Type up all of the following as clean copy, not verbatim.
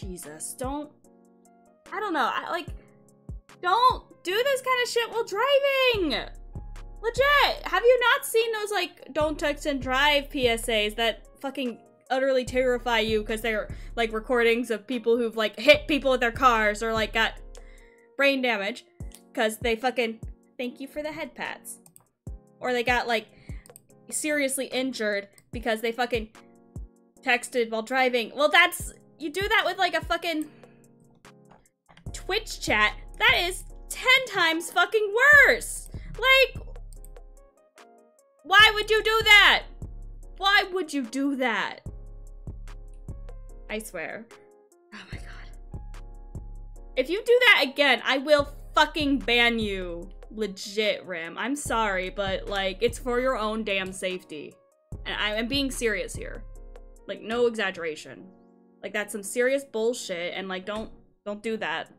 Jesus, don't. I don't know. Don't do this kind of shit while driving. Legit. Have you not seen those, like, don't text and drive PSAs that fucking utterly terrify you because they're, like, recordings of people who've, like, hit people with their cars or, like, got brain damage because they fucking thank you for the head pats. Or they got, like, seriously injured because they fucking texted while driving. Well, you do that with, like, a fucking Twitch chat. That is 10 times fucking worse. Like, why would you do that? Why would you do that? I swear. Oh my god. If you do that again, I will fucking ban you. Legit, Rim. I'm sorry, but, like, it's for your own damn safety. And I'm being serious here. Like, no exaggeration. Like, that's some serious bullshit, and, like, don't do that.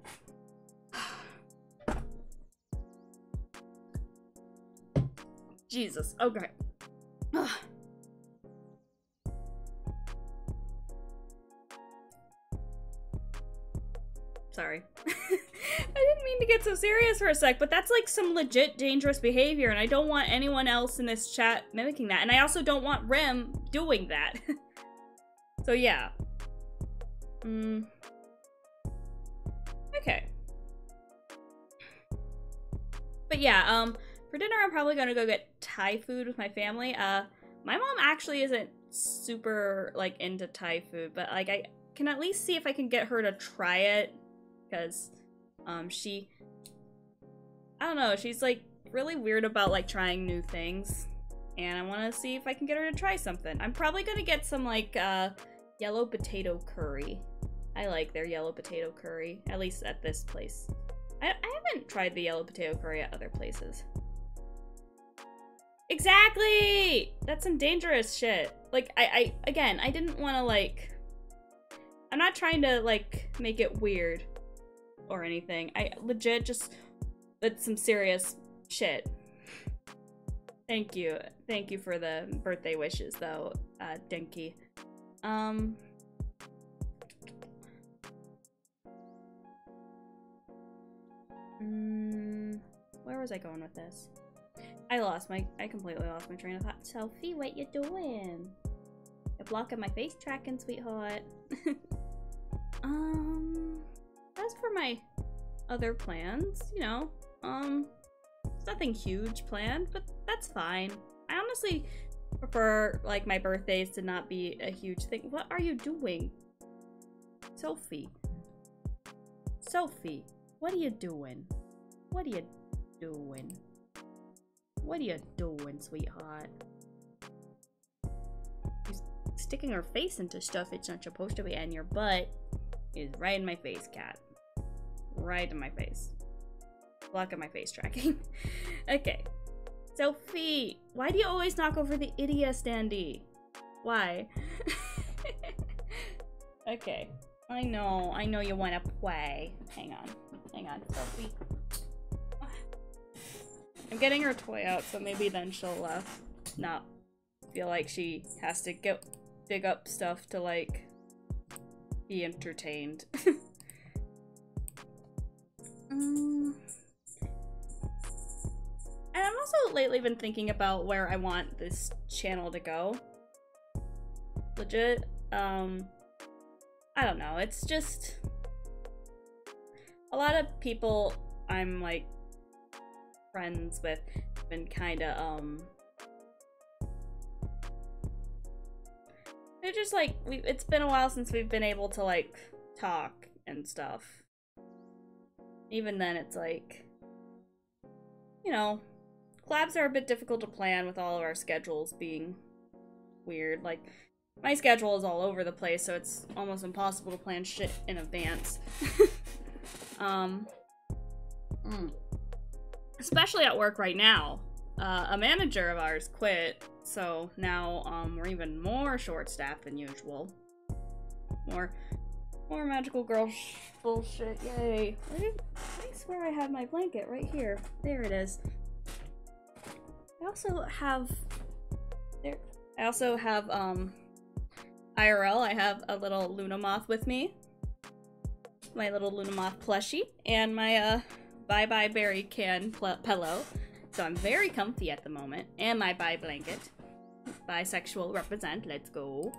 Jesus. Okay. Sorry. I didn't mean to get so serious for a sec, but that's like some legit dangerous behavior, and I don't want anyone else in this chat mimicking that, and I also don't want Rim doing that. So yeah. Okay. But yeah, for dinner I'm probably gonna go get Thai food with my family. My mom actually isn't super, like, into Thai food, but, like, I can at least see if I can get her to try it, because, I don't know, she's, like, really weird about, like, trying new things, and I want to see if I can get her to try something. I'm probably gonna get some, like, yellow potato curry. I like their yellow potato curry, at least at this place. I haven't tried the yellow potato curry at other places. Exactly! That's some dangerous shit. Like, again, I didn't want to, like... I'm not trying to, like, make it weird or anything. I legit just... That's some serious shit. Thank you. Thank you for the birthday wishes, though, Denki. Where was I going with this? I completely lost my train of thought. Sophie, what you doing? You're blocking my face tracking, sweetheart. As for my other plans, you know, there's nothing huge planned, but that's fine. I honestly prefer, like, my birthdays to not be a huge thing. What are you doing? Sophie. Sophie, what are you doing? What are you doing? What are you doing, sweetheart? She's sticking her face into stuff it's not supposed to be, and your butt is right in my face, cat. Right in my face. Blocking my face tracking. Okay. Sophie, why do you always knock over the idiot standee? Why? Okay. I know you want to play. Hang on, Sophie. I'm getting her toy out, so maybe then she'll, not feel like she has to dig up stuff to, like, be entertained. And I've also lately been thinking about where I want this channel to go. Legit, I don't know, it's just... A lot of people I'm, like, friends with have been kinda, they're just, like, it's been a while since we've been able to, like, talk and stuff. Even then, it's like, you know, collabs are a bit difficult to plan with all of our schedules being weird. Like, my schedule is all over the place, so it's almost impossible to plan shit in advance. Especially at work right now. A manager of ours quit, so now we're even more short-staffed than usual. More magical girl bullshit, yay. I swear I had my blanket right here. There it is. I also have IRL, I have a little Luna moth with me. my little Lunamoth plushie, and my Bye Bye Berry can pillow. So I'm very comfy at the moment, and my bye blanket. Bisexual represent, let's go.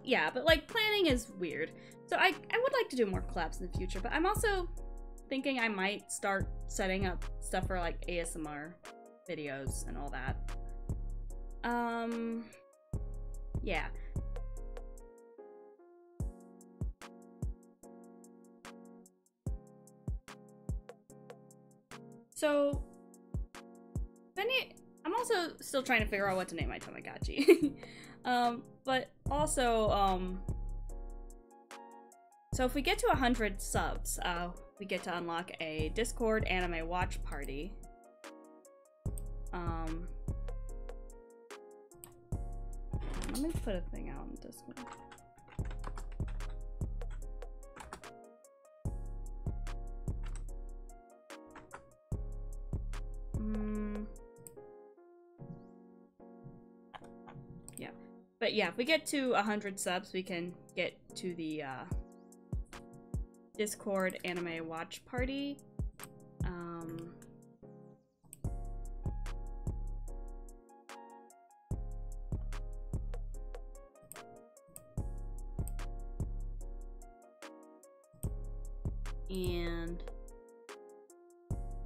Yeah, but like planning is weird. So I would like to do more collabs in the future, but I'm also thinking I might start setting up stuff for like ASMR videos and all that. Yeah. So, I'm also still trying to figure out what to name my Tamagotchi. But also, so if we get to 100 subs, we get to unlock a Discord anime watch party. Let me put a thing out on Discord. Yeah. But yeah, if we get to 100 subs, we can get to the Discord anime watch party. And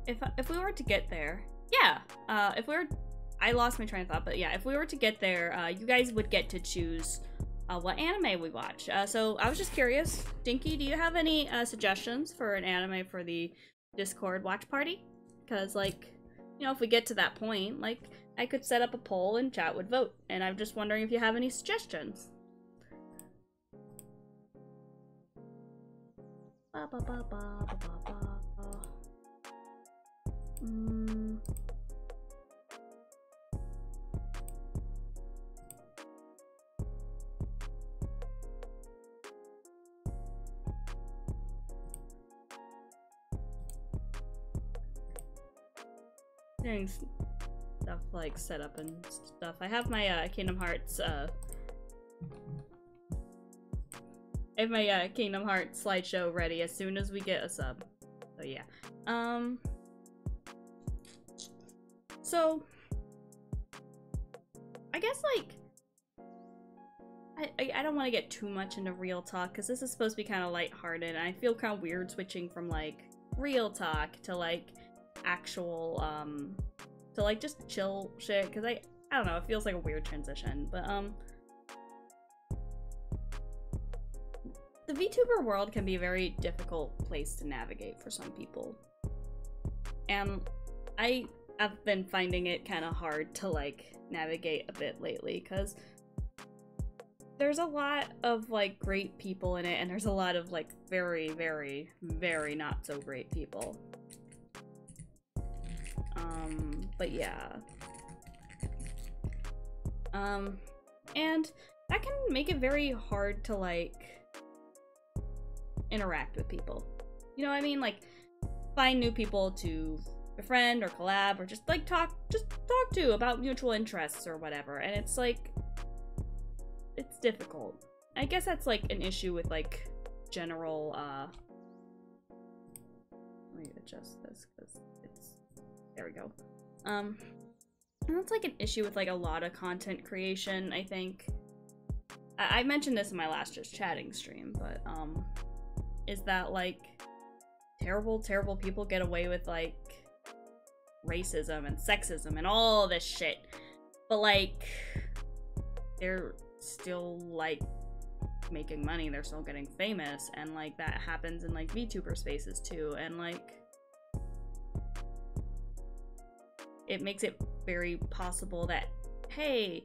if we were to get there, yeah, I lost my train of thought, but yeah, if we were to get there, you guys would get to choose what anime we watch. So I was just curious, Dinky, do you have any suggestions for an anime for the Discord watch party? Because, like, you know, if we get to that point, like, I could set up a poll and chat would vote, and I'm just wondering if you have any suggestions. Ba, ba, ba, ba, ba, ba, ba. Getting stuff like set up and stuff. I have my Kingdom Hearts Kingdom Hearts slideshow ready as soon as we get a sub. So yeah. So I guess, like, I don't want to get too much into real talk because this is supposed to be kind of lighthearted, and I feel kind of weird switching from like real talk to like actual to like just chill shit, because I don't know, it feels like a weird transition. But the VTuber world can be a very difficult place to navigate for some people, and I've been finding it kind of hard to like navigate a bit lately, because there's a lot of like great people in it, and there's a lot of like very, very, very not so great people. But yeah. And that can make it very hard to like interact with people. You know what I mean? Like, find new people to befriend or collab or just like talk to about mutual interests or whatever. And it's like, it's difficult. I guess that's like an issue with like general let me adjust this because it's, there we go. And that's like an issue with like a lot of content creation, I think. I mentioned this in my last Just Chatting stream, but is that like terrible people get away with like racism and sexism and all this shit, but like they're still like making money, they're still getting famous, and like that happens in like VTuber spaces too, and like it makes it very possible that, hey,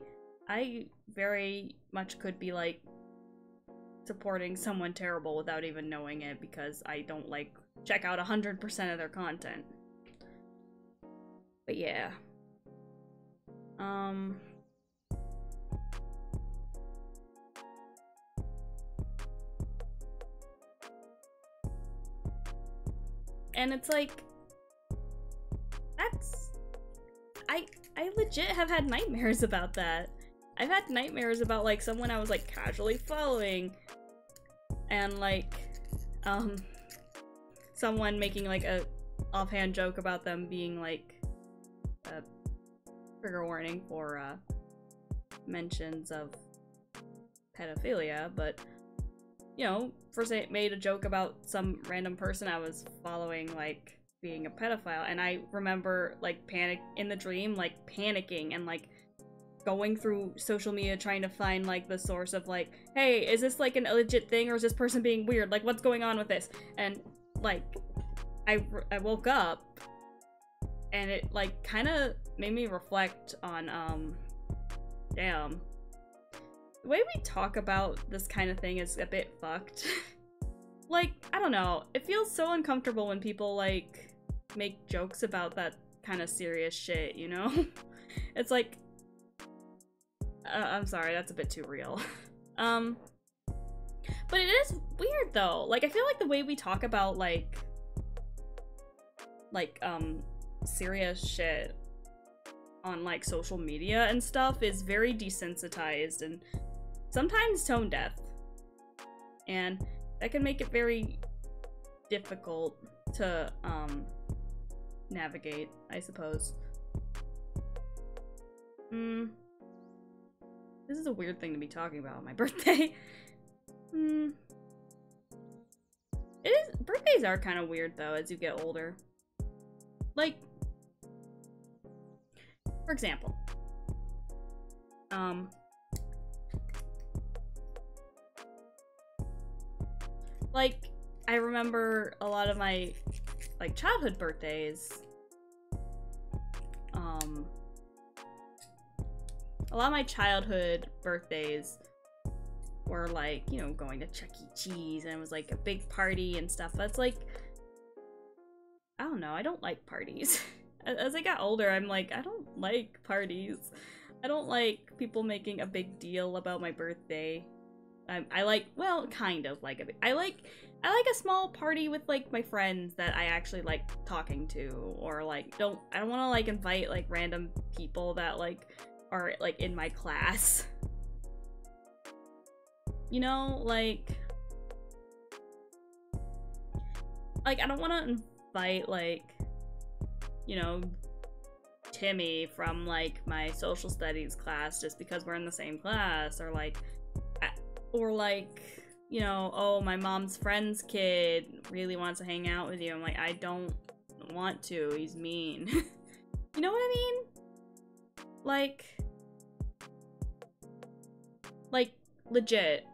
I very much could be like supporting someone terrible without even knowing it because I don't like check out 100% of their content. But yeah. And it's like, that's, I legit have had nightmares about that. I've had nightmares about like someone I was like casually following and like someone making like a offhand joke about them being like a trigger warning for mentions of pedophilia, but you know, first I made a joke about some random person I was following like being a pedophile, and I remember like in the dream like panicking and like going through social media trying to find like the source of like, hey, is this like a legit thing or is this person being weird? Like, what's going on with this? And like I woke up and it like kind of made me reflect on damn, the way we talk about this kind of thing is a bit fucked. Like, I don't know, it feels so uncomfortable when people like make jokes about that kind of serious shit, you know? It's like, I'm sorry, that's a bit too real. But it is weird though. Like, I feel like the way we talk about like serious shit on like social media and stuff is very desensitized and sometimes tone deaf. And that can make it very difficult to navigate, I suppose. This is a weird thing to be talking about on my birthday. It is. Birthdays are kind of weird though as you get older. Like, for example, like, I remember a lot of my like childhood birthdays. A lot of my childhood birthdays were like, you know, going to Chuck E. Cheese, and it was like a big party and stuff. That's like, I don't know, I don't like parties. As I got older, I'm like, I don't like parties. I don't like people making a big deal about my birthday. I like, well, kind of like I like a small party with like my friends that I actually like talking to, or like I don't want to like invite like random people that like are like in my class. You know, like I don't want to invite like, you know, Timmy from like my social studies class just because we're in the same class, or like, you know, oh, my mom's friend's kid really wants to hang out with you. I'm like, I don't want to, he's mean. You know what I mean? Like legit.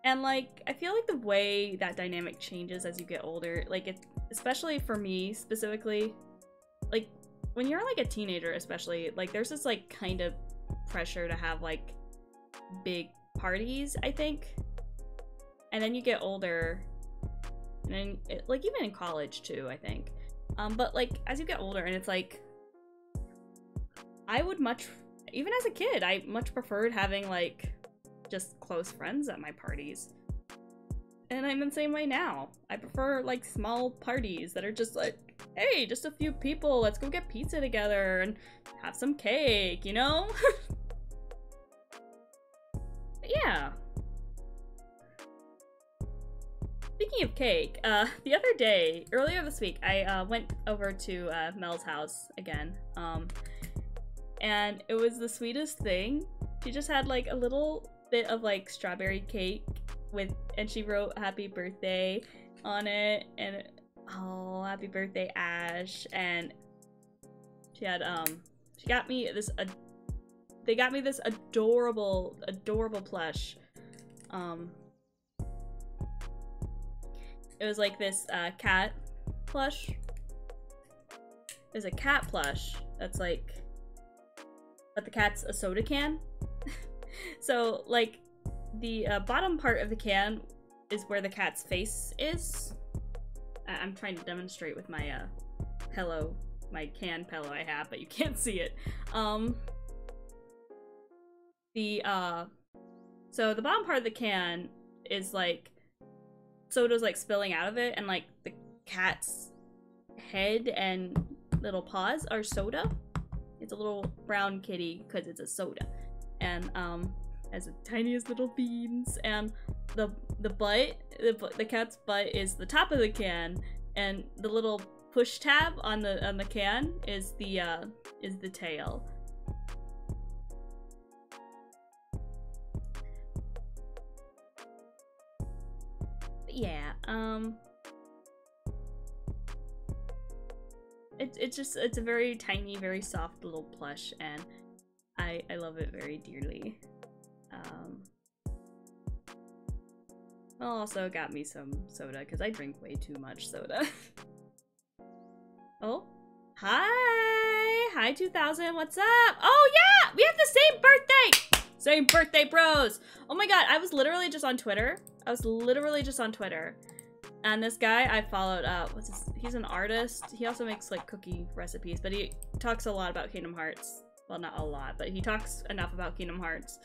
And like, I feel like the way that dynamic changes as you get older, like it, especially for me specifically, like when you're like a teenager especially, like there's this like kind of pressure to have like big parties, I think. And then you get older, and then like even in college too, I think. But like as you get older, and it's like, I would much, even as a kid, I much preferred having like just close friends at my parties. And I'm the same way now. I prefer like small parties that are just like, hey, just a few people, let's go get pizza together and have some cake, you know? Yeah. Speaking of cake, the other day, earlier this week, I went over to Mel's house again, and it was the sweetest thing. She just had like a little bit of like strawberry cake and she wrote happy birthday on it, and oh, happy birthday, Ash. And she had she got me this they got me this adorable plush. It was like this cat plush. There's a cat plush that's like, but the cat's a soda can. So like the bottom part of the can is where the cat's face is. I'm trying to demonstrate with my pillow, my can pillow I have, but you can't see it. So the bottom part of the can is like, soda's like spilling out of it, and like the cat's head and little paws are soda. He's a little brown kitty because it's a soda, and has the tiniest little beans. And the cat's butt is the top of the can, and the little push tab on the can is the tail. But yeah, it's a very tiny, very soft little plush, and I love it very dearly. Well, also got me some soda because I drink way too much soda. Oh, hi 2000, what's up? Oh yeah, we have the same birthday! Same birthday, bros! Oh my god, I was literally just on Twitter. And this guy I followed up, he's an artist. He also makes like cookie recipes, but he talks a lot about Kingdom Hearts. Well, not a lot, but he talks enough about Kingdom Hearts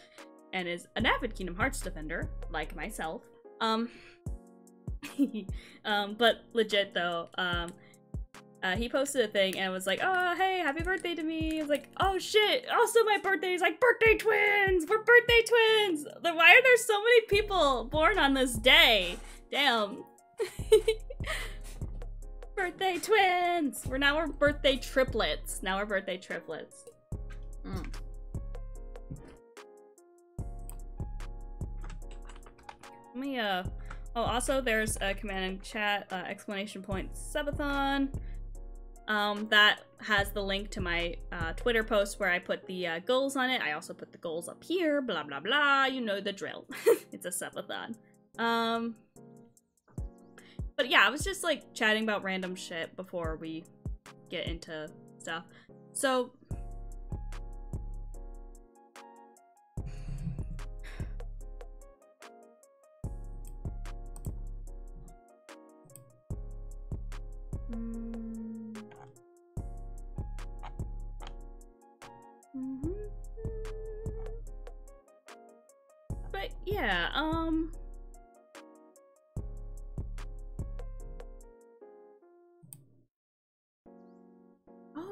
and is an avid Kingdom Hearts defender, like myself. But legit though, he posted a thing and was like, oh, hey, happy birthday to me. I was like, oh shit, also my birthday. He's like, birthday twins! We're birthday twins! Why are there so many people born on this day? Damn. Birthday twins! We're birthday triplets. Now we're birthday triplets. Let me, oh, also there's a command in chat, exclamation point subathon. That has the link to my Twitter post where I put the goals on it. I also put the goals up here, blah blah blah, you know the drill. It's a subathon. But yeah, I was just like chatting about random shit before we get into stuff. So but yeah, oh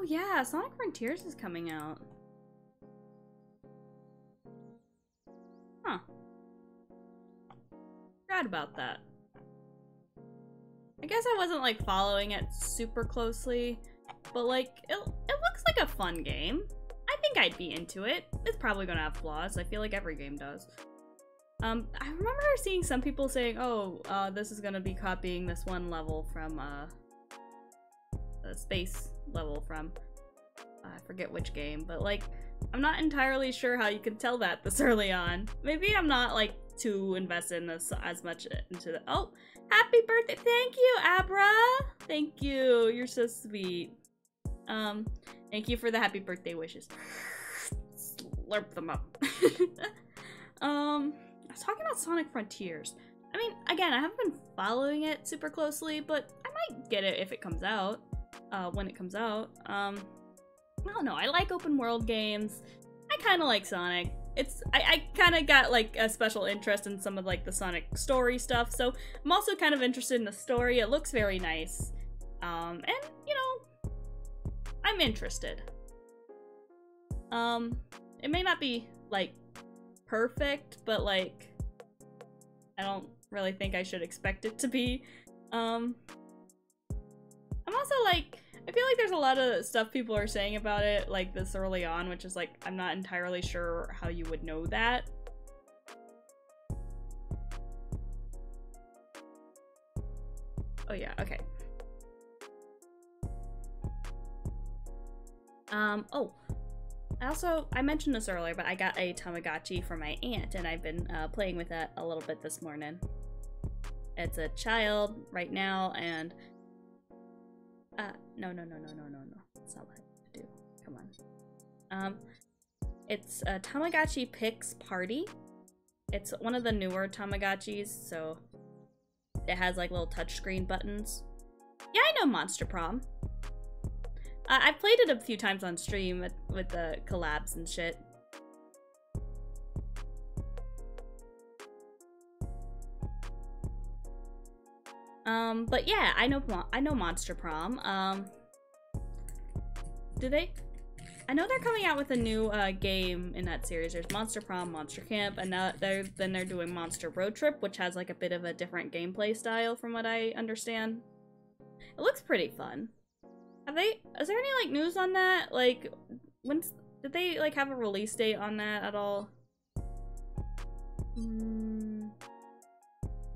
yeah, Sonic Frontiers is coming out. Huh. Forgot about that. I guess I wasn't like following it super closely, but like it looks like a fun game. I think I'd be into it. It's probably gonna have flaws. I feel like every game does. I remember seeing some people saying, oh, this is gonna be copying this one level from the space level from I forget which game, but like I'm not entirely sure how you can tell that this early on. Maybe I'm not like too invested in this as much into the— oh, happy birthday! Thank you, Abra! Thank you, you're so sweet. Thank you for the happy birthday wishes. Slurp them up. I was talking about Sonic Frontiers. I mean, again, I haven't been following it super closely, but I might get it if it comes out. When it comes out. I don't know, I like open world games. I kind of like Sonic. I kind of got like a special interest in some of like the Sonic story stuff, so I'm also kind of interested in the story. It looks very nice. And, you know, I'm interested. It may not be, like, perfect, but, like, I don't really think I should expect it to be. I'm also, like, I feel like there's a lot of stuff people are saying about it, like, this early on, which is, like, I'm not entirely sure how you would know that. Oh, yeah, okay. Oh, I mentioned this earlier, but I got a Tamagotchi for my aunt, and I've been playing with that a little bit this morning. It's a child right now, and no. That's not what I do. Come on. It's a Tamagotchi Pix Party. It's one of the newer Tamagotchis, so it has like little touchscreen buttons. Yeah, I know Monster Prom. I've played it a few times on stream with the collabs and shit. But yeah, I know Monster Prom. Do they? I know they're coming out with a new game in that series. There's Monster Prom, Monster Camp, and now they're doing Monster Road Trip, which has like a bit of a different gameplay style from what I understand. It looks pretty fun. Is there any like news on that? Like, did they like have a release date on that at all? Cause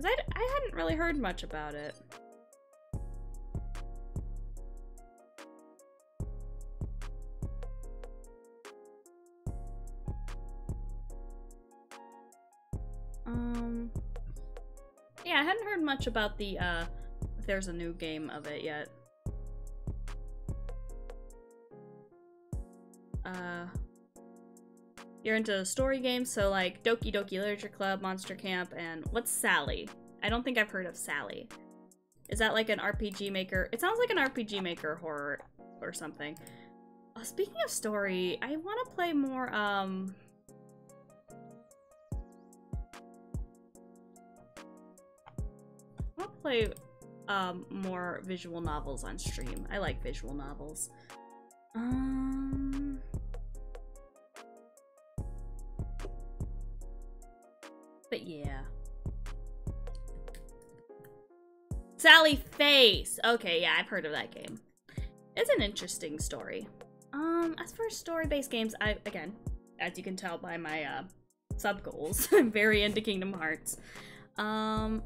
I hadn't really heard much about it. Yeah, I hadn't heard much about the, if there's a new game of it yet. You're into story games, so like Doki Doki Literature Club, Monster Camp, and what's Sally? I don't think I've heard of Sally. Is that like an RPG Maker? It sounds like an RPG Maker horror or something. Speaking of story, I want to play more, I want to play more visual novels on stream. I like visual novels. But yeah. Sally Face! Okay, yeah, I've heard of that game. It's an interesting story. As for story-based games, again, as you can tell by my, sub-goals, I'm very into Kingdom Hearts. I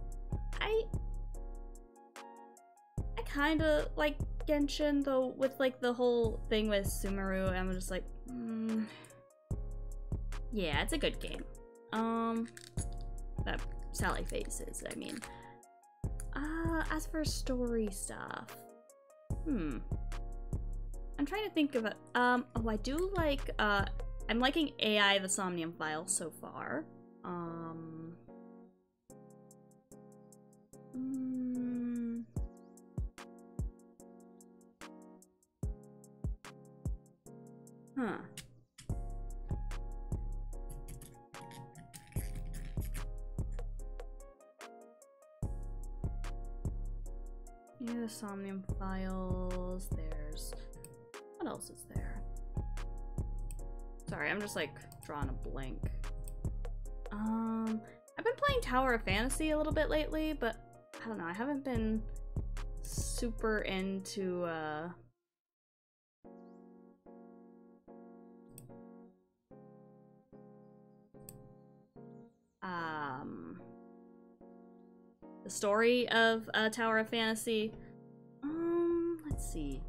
kinda like Genshin, though, with, like, the whole thing with Sumeru, I'm just like, yeah, it's a good game. That Sally Face is, I mean. As for story stuff, I'm trying to think of it. Oh, I do like, I'm liking AI the Somnium File so far. Yeah, the Somnium Files, there's... What else is there? Sorry, I'm just like drawing a blank. I've been playing Tower of Fantasy a little bit lately, but I don't know, I haven't been super into, the story of Tower of Fantasy. Let's see.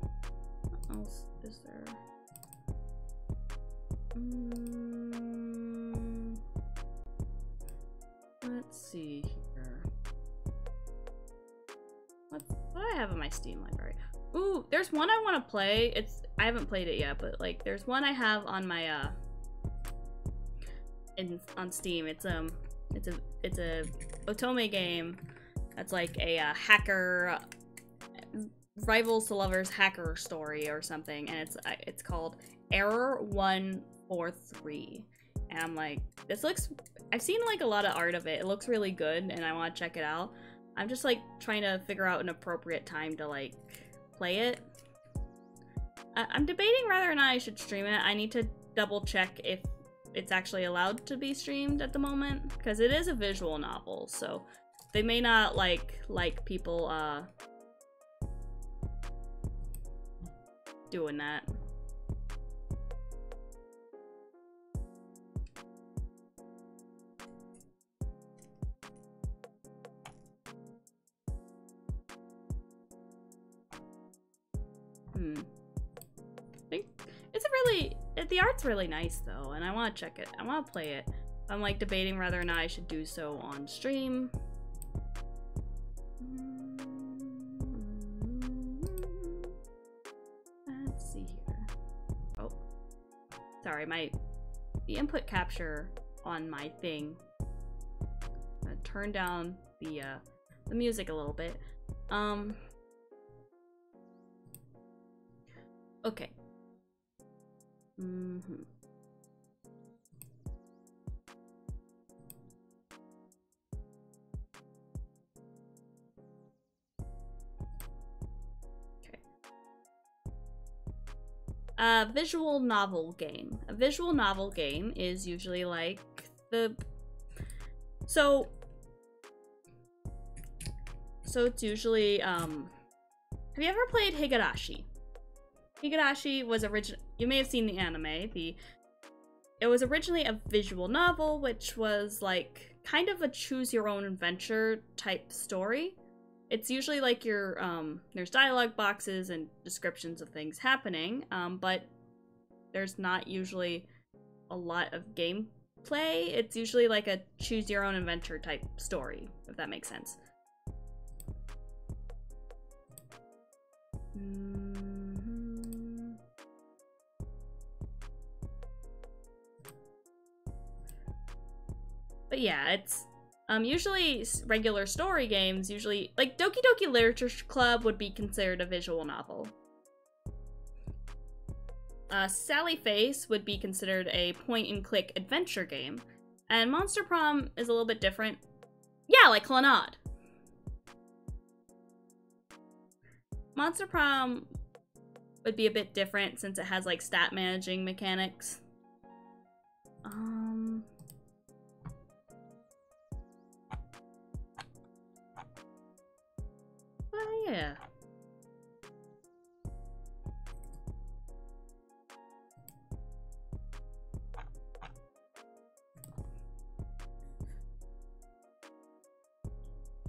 What else is there? Let's see here. What do I have in my Steam library? Ooh, there's one I want to play. I haven't played it yet, but like there's one I have on my on Steam. It's a otome game that's like a hacker rivals to lovers hacker story or something, and it's called Error 143. And I'm like, this looks, I've seen like a lot of art of it. It looks really good and I want to check it out. I'm just like trying to figure out an appropriate time to like play it. I'm debating whether or not I should stream it. I need to double check if it's actually allowed to be streamed at the moment, because it is a visual novel, so they may not like people doing that. The art's really nice though, and I want to check it. I want to play it. I'm like debating whether or not I should do so on stream. Let's see here. Oh, sorry, the input capture on my thing. I'm gonna turn down the music a little bit. Okay. Okay. Visual novel game. A visual novel game is usually like so it's usually, have you ever played Higurashi? Higurashi was you may have seen the anime. It was originally a visual novel, which was like kind of a choose your own adventure type story. It's usually like there's dialogue boxes and descriptions of things happening, but there's not usually a lot of gameplay. It's usually like a choose your own adventure type story, if that makes sense. But yeah, it's usually regular story games, usually like Doki Doki Literature Club would be considered a visual novel. Sally Face would be considered a point-and-click adventure game, and Monster Prom is a little bit different. Yeah, like Clannad. Monster Prom would be a bit different since it has like stat managing mechanics. Well, yeah.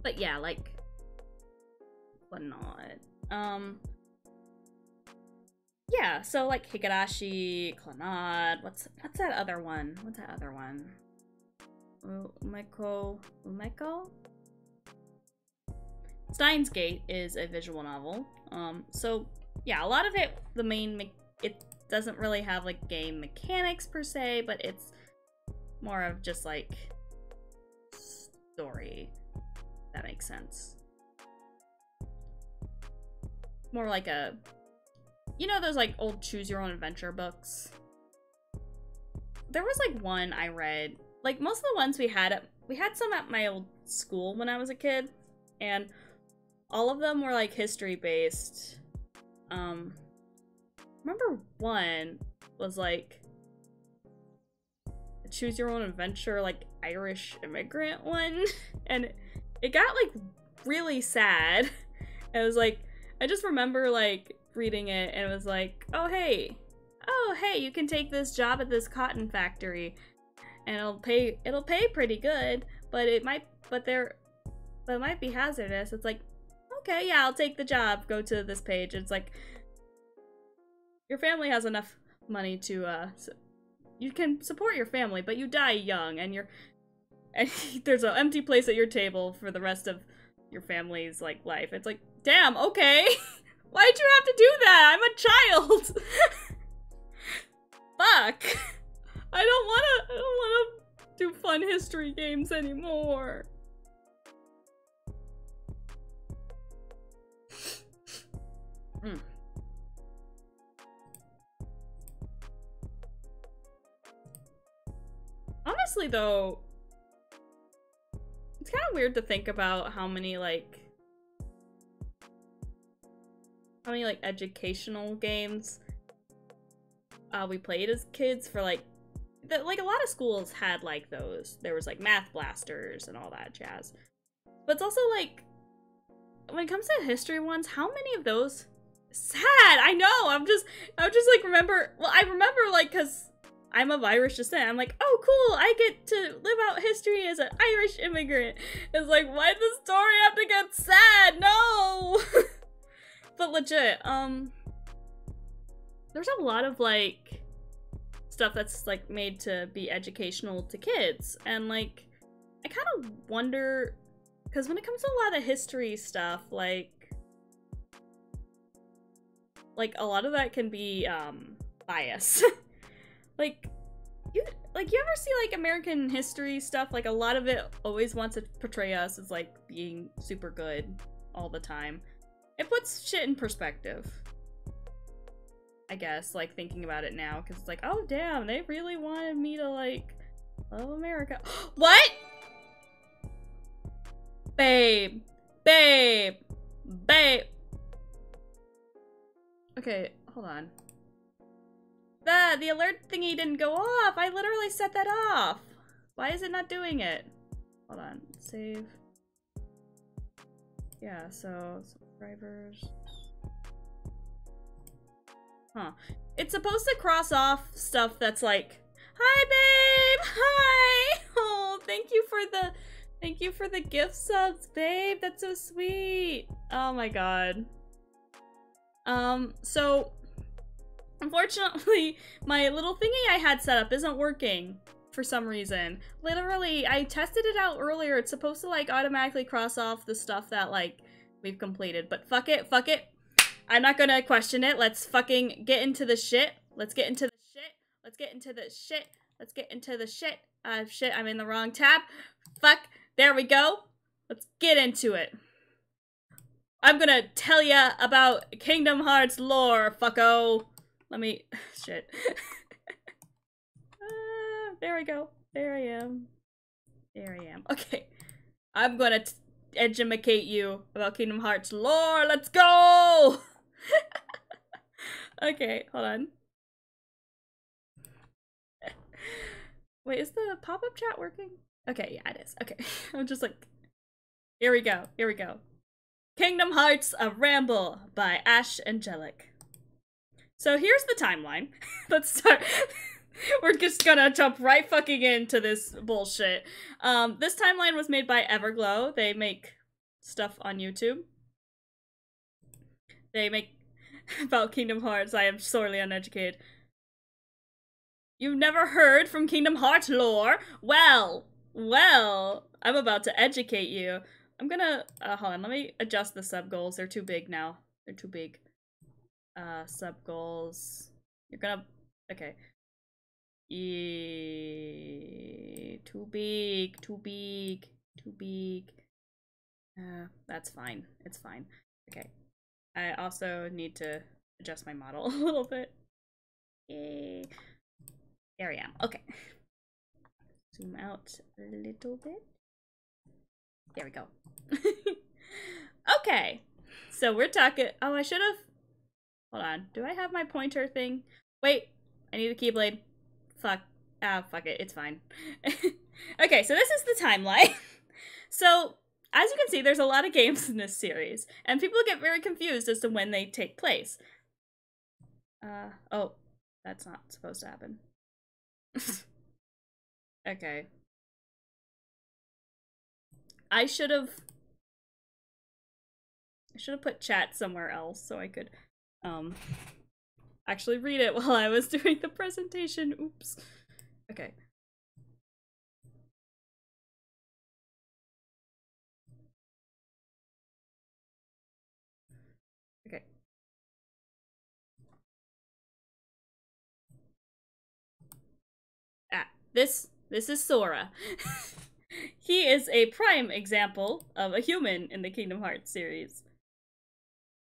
But yeah, like Clannad. Yeah, so like Higurashi, Clannad, what's that other one? What's that other one? Umeko? Steins Gate is a visual novel. So yeah, a lot of it, it doesn't really have like game mechanics per se, but it's more of just like story. If that makes sense. More like a, you know those like old choose your own adventure books? There was like one I read, like most of the ones we had some at my old school when I was a kid, and all of them were like history based. Remember one was like a choose your own adventure, like Irish immigrant one, and it got like really sad. It was like, I just remember like reading it and it was like, oh hey, you can take this job at this cotton factory and it'll pay pretty good, but it might be hazardous. It's like, okay, yeah, I'll take the job. Go to this page. It's like, your family has enough money to you can support your family, but you die young and there's an empty place at your table for the rest of your family's like life. It's like, damn, okay. Why'd you have to do that? I'm a child. Fuck. I don't wanna do fun history games anymore. Honestly though, it's kind of weird to think about how many educational games we played as kids for like a lot of schools had like those. There was like Math Blasters and all that jazz. But it's also like, when it comes to history ones, how many of those? Sad, I know. I just like remember. Well, I remember like because I'm of Irish descent. I'm like, oh cool, I get to live out history as an Irish immigrant. It's like, why'd the story have to get sad? No. But legit, there's a lot of like stuff that's like made to be educational to kids, and like I kind of wonder, because when it comes to a lot of history stuff, like a lot of that can be bias. like you ever see like American history stuff? Like a lot of it always wants to portray us as like being super good all the time. It puts shit in perspective, I guess, like thinking about it now, because it's like, oh damn, they really wanted me to like love America. What? Babe. Okay, hold on. The alert thingy didn't go off. I literally set that off. Why is it not doing it? Hold on. Save. Yeah, so subscribers. Huh. It's supposed to cross off stuff that's like, hi babe! Hi! Oh, thank you for the gift subs, babe. That's so sweet. Oh my god. So unfortunately, my little thingy I had set up isn't working for some reason. Literally, I tested it out earlier. It's supposed to like automatically cross off the stuff that like we've completed, but fuck it. I'm not gonna question it. Let's fucking get into the shit. Let's get into the shit. Let's get into the shit. Let's get into the shit. Shit, I'm in the wrong tab. Fuck. There we go. Let's get into it. I'm gonna tell ya about Kingdom Hearts lore, fucko. Let me... shit. There we go. There I am. There I am. Okay. I'm gonna educate you about Kingdom Hearts lore. Let's go! Okay, hold on. Wait, is the pop-up chat working? Okay, yeah, it is. Okay. I'm just like... Here we go. Here we go. Kingdom Hearts: A Ramble by Ash Angelic. So here's the timeline. Let's start. We're just gonna jump right fucking into this bullshit. This timeline was made by Everglow. They make stuff on YouTube. They make about Kingdom Hearts. I am sorely uneducated. You've never heard from Kingdom Hearts lore? Well, I'm about to educate you. I'm gonna, hold on, let me adjust the sub goals. They're too big now. They're too big. Sub goals. You're gonna, okay. Too big. That's fine. It's fine. Okay. I also need to adjust my model a little bit. Yay. There I am. Okay. Zoom out a little bit. There we go. Okay. So we're talking... Oh, I should have... Hold on. Do I have my pointer thing? Wait. I need a keyblade. Fuck. Ah, fuck it. It's fine. Okay, so this is the timeline. So, as you can see, there's a lot of games in this series, and people get very confused as to when they take place. Oh. That's not supposed to happen. Okay. I should have put chat somewhere else so I could actually read it while I was doing the presentation. Oops. Okay. Okay. This is Sora. He is a prime example of a human in the Kingdom Hearts series.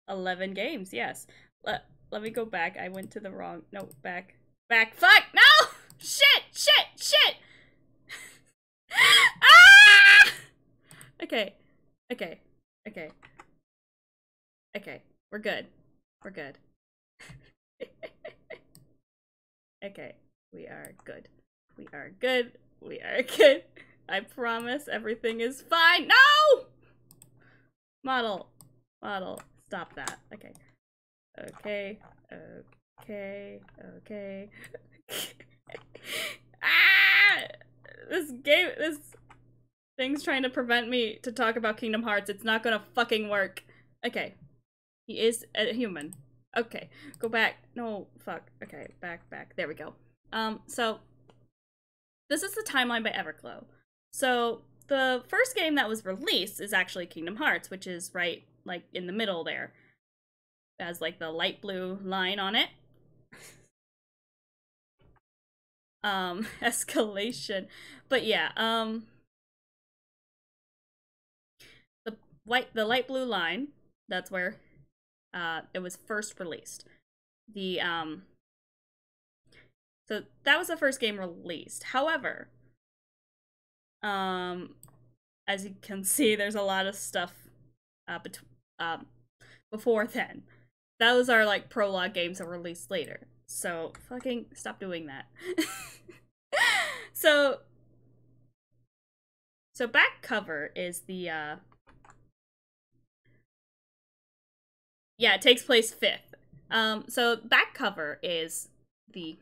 11 games, yes. Let me go back. I went to the wrong... No, back. Fuck! No! Shit! Ah! Okay. We're good. Okay. We are good. I promise everything is fine. No! Model. Stop that. Okay. Ah! This thing's trying to prevent me to talk about Kingdom Hearts. It's not gonna fucking work. Okay. He is a human. Okay. Go back. No, fuck. Okay, back. There we go. So this is the timeline by Everglow. So the first game that was released is actually Kingdom Hearts, which is right, like, in the middle there. It has, like, the light blue line on it. Escalation. But yeah, the light blue line, that's where, it was first released. So that was the first game released. However, as you can see, there's a lot of stuff before then. Those are like prologue games that were released later. So fucking stop doing that. So back cover is the yeah, it takes place 5th. So back cover is the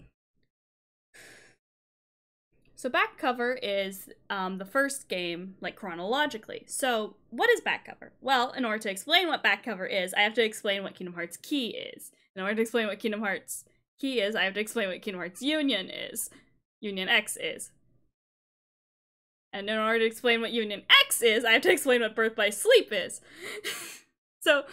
back cover is the first game, like, chronologically. So what is back cover? Well, in order to explain what back cover is, I have to explain what Kingdom Hearts Key is. In order to explain what Kingdom Hearts Key is, I have to explain what Kingdom Hearts Union is. Union X is. And in order to explain what Union X is, I have to explain what Birth by Sleep is. So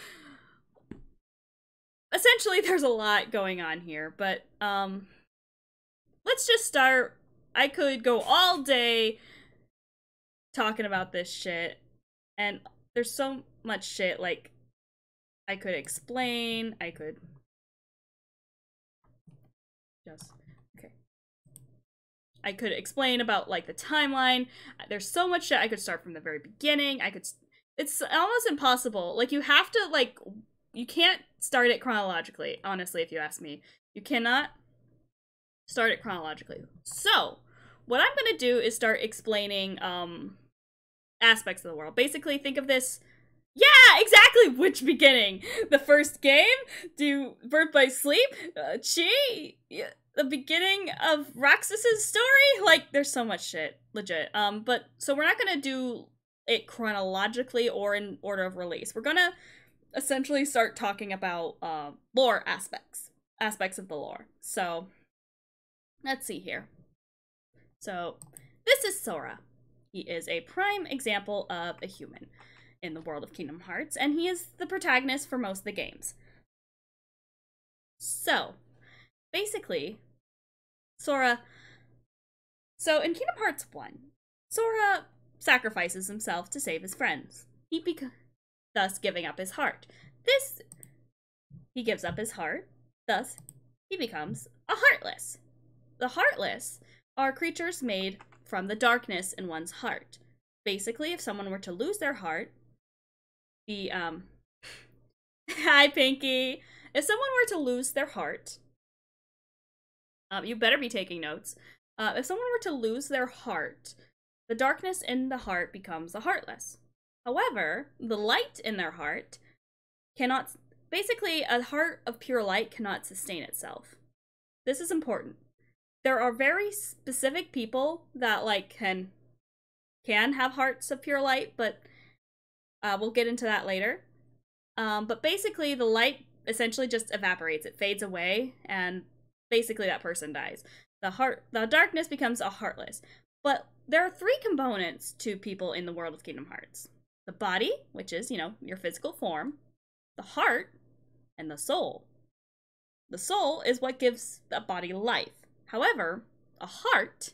essentially there's a lot going on here, but let's just start. I could go all day talking about this shit, and there's so much shit, like, I could explain, I could just, okay. I could explain about, like, the timeline. There's so much shit. I could start from the very beginning. It's almost impossible. Like, you have to, like, you can't start it chronologically, honestly, if you ask me. You cannot start it chronologically. So, what I'm gonna do is start explaining, aspects of the world. Basically, think of this. Yeah, exactly! Which beginning? The first game? Do Birth by Sleep? Chi? The beginning of Roxas's story? Like, there's so much shit. Legit. But, so we're not gonna do it chronologically or in order of release. We're gonna essentially start talking about, lore aspects of the lore. So, let's see here. So, this is Sora. He is a prime example of a human in the world of Kingdom Hearts, and he is the protagonist for most of the games. So, basically, Sora... So, in Kingdom Hearts 1, Sora sacrifices himself to save his friends. Thus giving up his heart. He gives up his heart, thus he becomes a Heartless. The Heartless are creatures made from the darkness in one's heart. Basically, if someone were to lose their heart, Hi, Pinky! If someone were to lose their heart, you better be taking notes. If someone were to lose their heart, the darkness in the heart becomes a Heartless. However, the light in their heart cannot... Basically, a heart of pure light cannot sustain itself. This is important. There are very specific people that, like, can have hearts of pure light, but we'll get into that later. But basically, the light essentially just evaporates. It fades away, and basically that person dies. The darkness becomes a Heartless. But there are 3 components to people in the world of Kingdom Hearts. The body, which is, you know, your physical form. The heart, and the soul. The soul is what gives a body life. However, a heart,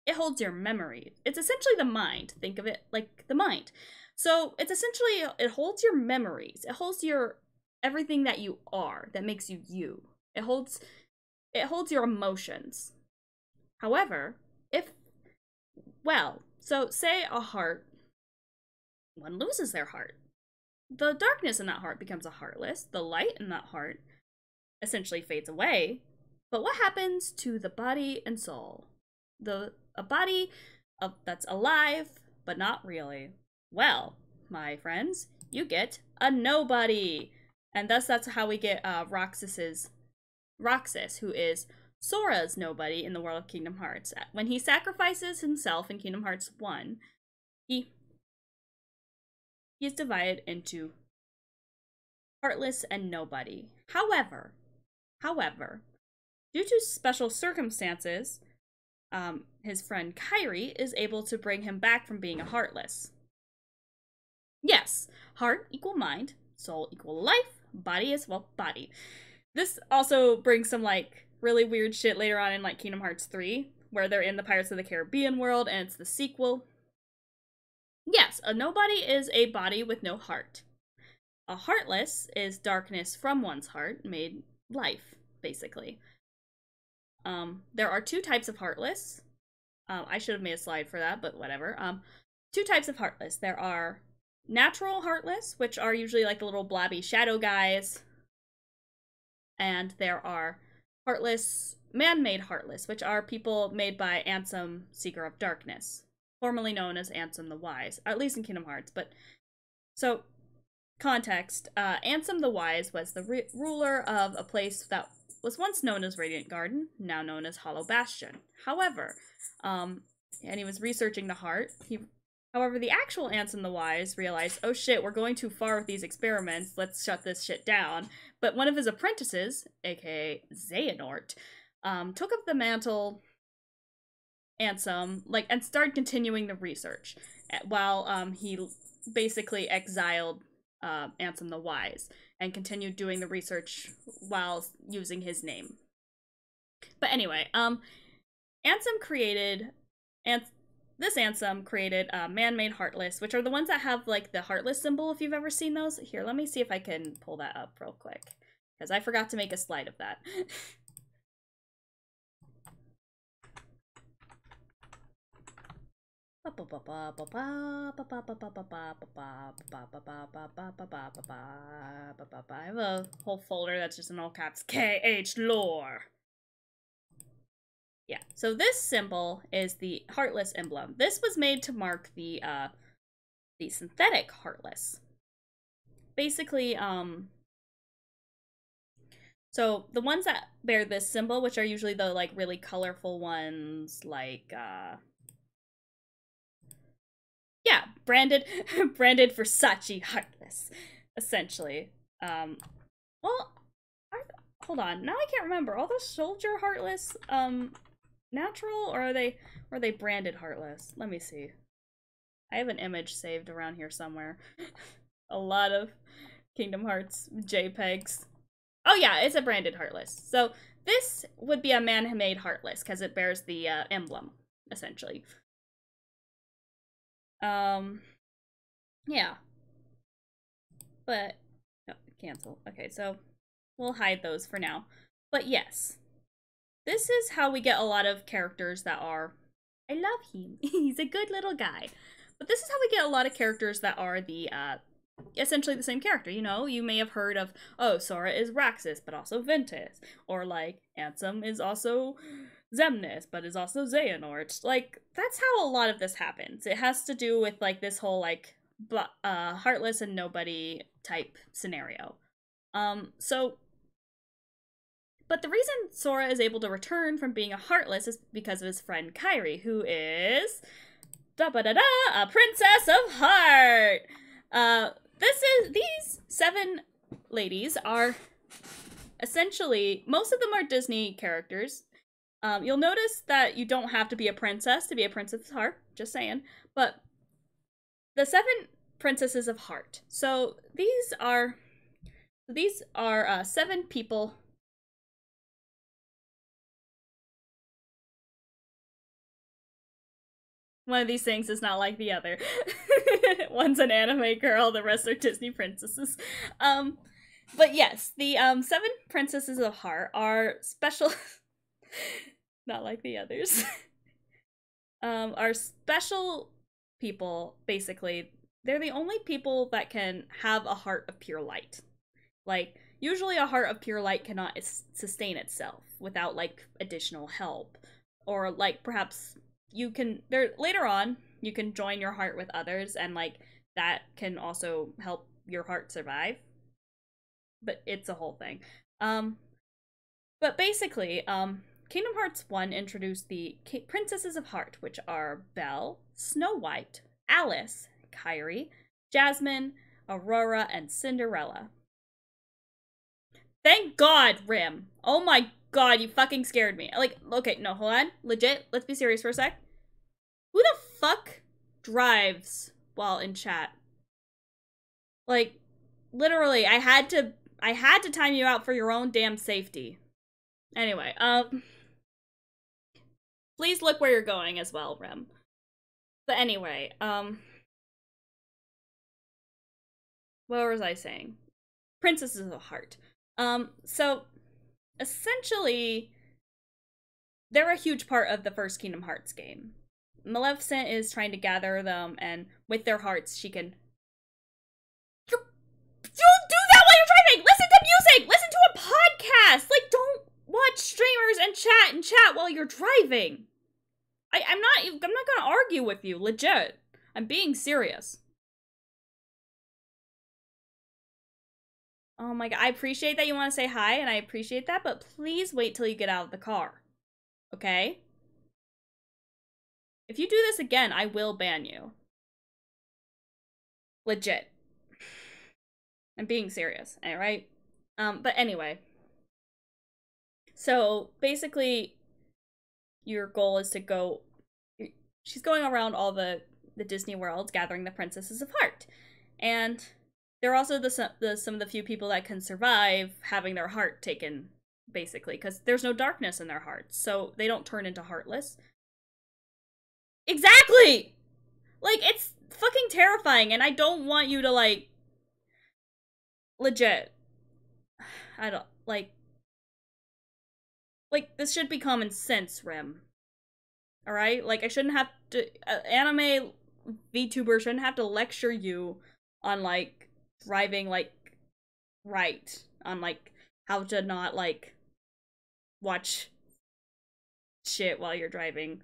it holds your memory. It's essentially the mind. Think of it like the mind. So it's essentially, it holds your memories. It holds your, everything that you are, that makes you you. It holds your emotions. However, so say a heart, one loses their heart. The darkness in that heart becomes a Heartless. The light in that heart essentially fades away. But what happens to the body and soul? A body that's alive, but not really. Well, my friends, you get a nobody. And thus that's how we get Roxas, who is Sora's nobody in the world of Kingdom Hearts. When he sacrifices himself in Kingdom Hearts 1, he is divided into Heartless and nobody. However, due to special circumstances, his friend Kairi is able to bring him back from being a Heartless. Yes, heart equal mind, soul equal life, body is, well, body. This also brings some, like, really weird shit later on in, like, Kingdom Hearts 3, where they're in the Pirates of the Caribbean world, and it's the sequel. Yes, a nobody is a body with no heart. A Heartless is darkness from one's heart, made life, basically. There are 2 types of Heartless. I should have made a slide for that, but whatever. 2 types of Heartless. There are natural Heartless, which are usually like the little blobby shadow guys. And there are man-made Heartless, which are people made by Ansem, Seeker of Darkness, formerly known as Ansem the Wise, at least in Kingdom Hearts. But so, context: Ansem the Wise was the ruler of a place that was once known as Radiant Garden, now known as Hollow Bastion. However, and he was researching the heart. However, the actual Ansem the Wise realized, oh shit, we're going too far with these experiments, let's shut this shit down. But one of his apprentices, aka Xehanort, took up the mantle, Ansem, and started continuing the research, while he basically exiled Ansem the Wise, and continued doing the research while using his name. But anyway, Ansem created man-made Heartless, which are the ones that have, like, the Heartless symbol, if you've ever seen those. Here, let me see if I can pull that up real quick, because I forgot to make a slide of that. I have a whole folder that's just in all caps, KH lore. Yeah, so this symbol is the Heartless emblem. This was made to mark the synthetic Heartless. Basically, so the ones that bear this symbol, which are usually the, like, really colorful ones, like, yeah, branded Versace Heartless, essentially. Well, hold on, now I can't remember. All the soldier Heartless, natural, or are they branded Heartless? Let me see. I have an image saved around here somewhere. A lot of Kingdom Hearts JPEGs. Oh yeah, it's a branded Heartless. So this would be a man-made Heartless because it bears the emblem, essentially. Yeah. But no, cancel. Okay, so we'll hide those for now. But yes. This is how we get a lot of characters that are, I love him, he's a good little guy. But this is how we get a lot of characters that are the, essentially the same character, you know? You may have heard of, oh, Sora is Raxus, but also Ventus. Or, like, Ansem is also Xemnas, but is also Xehanort. Like, that's how a lot of this happens. It has to do with, like, this whole, like, Heartless and Nobody type scenario. But the reason Sora is able to return from being a Heartless is because of his friend Kairi, who is a Princess of Heart. These 7 ladies are essentially, most of them are Disney characters. You'll notice that you don't have to be a princess to be a Princess of Heart, just saying. But the 7 Princesses of Heart. So these are 7 people. One of these things is not like the other. One's an anime girl, the rest are Disney princesses. But yes, the 7 Princesses of Heart are special. Not like the others. Are special people, basically. They're the only people that can have a heart of pure light. Like, usually a heart of pure light cannot sustain itself without, like, additional help. Or, like, perhaps later on, you can join your heart with others, and, like, that can also help your heart survive. But it's a whole thing. But basically, Kingdom Hearts 1 introduced the Princesses of Heart, which are Belle, Snow White, Alice, Kairi, Jasmine, Aurora, and Cinderella. Thank God, Rim. Oh my God, you fucking scared me. Like, okay, no, hold on. Legit, let's be serious for a sec. Who the fuck drives while in chat? Like, literally, I had to time you out for your own damn safety. Anyway, please look where you're going as well, Rem. But anyway, what was I saying? Princesses of the Heart. So, essentially, they're a huge part of the first Kingdom Hearts game. Maleficent is trying to gather them, and with their hearts, she can... Don't do that while you're driving! Listen to music! Listen to a podcast! Like, don't watch you're driving. I'm not gonna argue with you, legit. I'm being serious. Oh my god, I appreciate that you want to say hi, and I appreciate that, but please wait till you get out of the car. Okay? If you do this again, I will ban you. Legit. I'm being serious, alright? But anyway. So, basically, your goal is to go... She's going around all the Disney worlds, gathering the Princesses of Heart. And they're also some of the few people that can survive having their heart taken, basically, because there's no darkness in their hearts, so they don't turn into Heartless. Exactly! Like, it's fucking terrifying, and I don't want you to, like... Legit. I don't... Like, this should be common sense, Rim. Alright? Like, I shouldn't have to... anime VTuber shouldn't have to lecture you on, like, driving, like, right. On, like, how to not, like, watch shit while you're driving.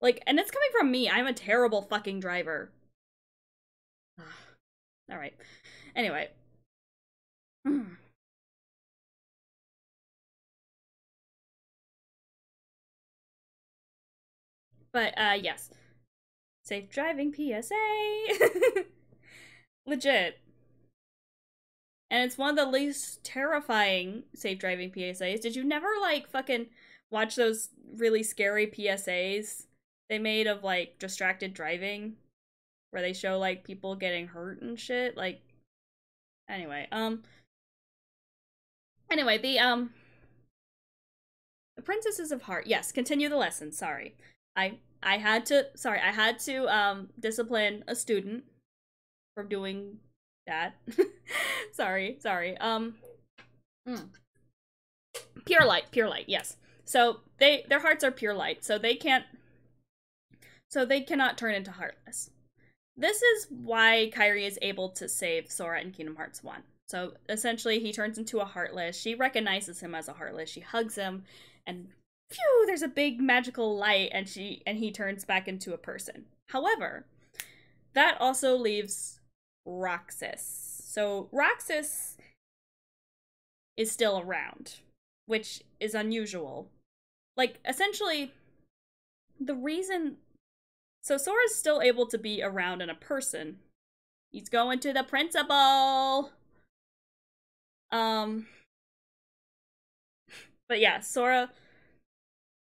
Like, and it's coming from me. I'm a terrible fucking driver. Alright. Anyway. But, yes. Safe driving PSA! Legit. And it's one of the least terrifying safe driving PSAs. Did you never, like, fucking watch those really scary PSAs they made of, like, distracted driving? Where they show, like, people getting hurt and shit? Like, anyway, Anyway, the Princesses of Heart. Yes, continue the lesson, sorry. I had to discipline a student for doing that. sorry. Pure light, yes. So their hearts are pure light, so they cannot turn into Heartless. This is why Kairi is able to save Sora in Kingdom Hearts 1. So essentially he turns into a Heartless. She recognizes him as a Heartless. She hugs him, and phew, there's a big magical light, and he turns back into a person. However, that also leaves Roxas. So Roxas is still around, which is unusual. Like, essentially, the reason... So Sora's still able to be around in a person. He's going to the principal! But yeah, Sora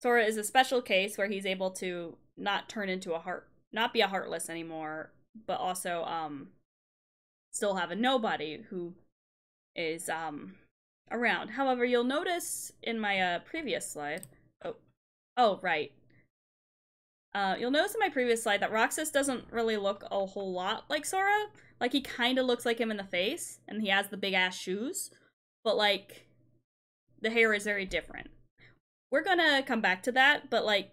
is a special case where he's able to not turn into not be a Heartless anymore, but also, still have a nobody who is, around. However, you'll notice in my, previous slide... Oh, right. You'll notice in my previous slide that Roxas doesn't really look a whole lot like Sora. Like, he kind of looks like him in the face, and he has the big-ass shoes, but, like, the hair is very different. We're gonna come back to that, but, like,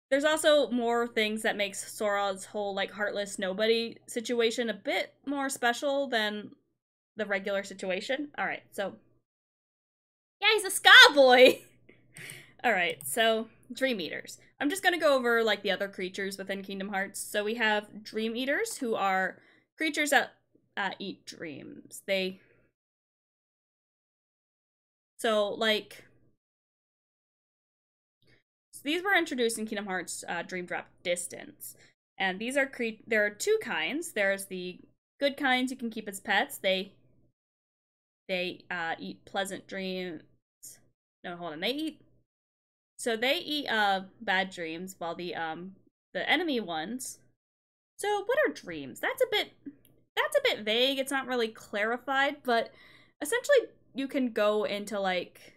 there's also more things that makes Sora's whole, like, Heartless nobody situation a bit more special than the regular situation. Alright, so... Yeah, he's a ska boy! Alright, so, Dream Eaters. I'm just gonna go over, like, the other creatures within Kingdom Hearts. So we have Dream Eaters, who are creatures that eat dreams. So, like... So these were introduced in Kingdom Hearts Dream Drop Distance. And these are there are two kinds. There's the good kinds you can keep as pets. They eat pleasant dreams. No, hold on. They eat bad dreams, while the enemy ones... So, what are dreams? That's a bit vague. It's not really clarified, but essentially you can go into, like...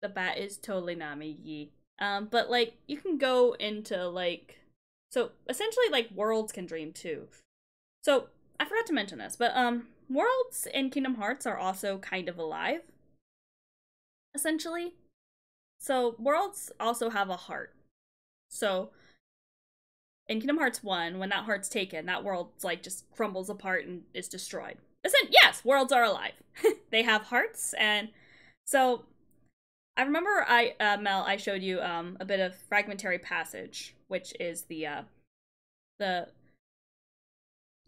The bat is totally Nami. But, like, you can go into, like... So, essentially, like, worlds can dream, too. So, I forgot to mention this, but, worlds in Kingdom Hearts are also kind of alive. Essentially. So, worlds also have a heart. So, in Kingdom Hearts 1, when that heart's taken, that world's, like, just crumbles apart and is destroyed. Yes, worlds are alive. They have hearts, and so I remember Mel, I showed you a bit of Fragmentary Passage, which is the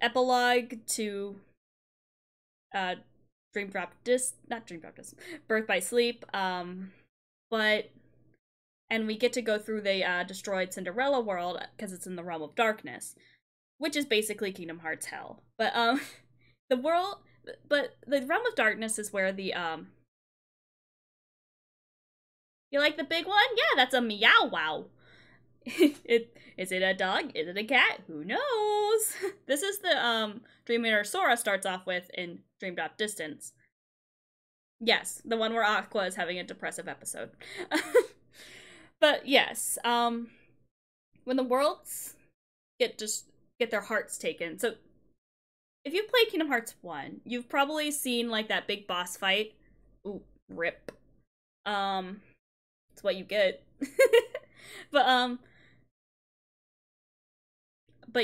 epilogue to Birth by Sleep. But and we get to go through the destroyed Cinderella world because it's in the realm of darkness, which is basically Kingdom Hearts hell. But the realm of darkness is where the you like the big one? Yeah, that's a meow wow. Is it a dog? Is it a cat? Who knows? This is the Dream Eater Sora starts off with in Dream Drop Distance. Yes, the one where Aqua is having a depressive episode. But yes, when the worlds get their hearts taken. So if you played Kingdom Hearts 1, you've probably seen like that big boss fight. Ooh, rip. It's what you get. But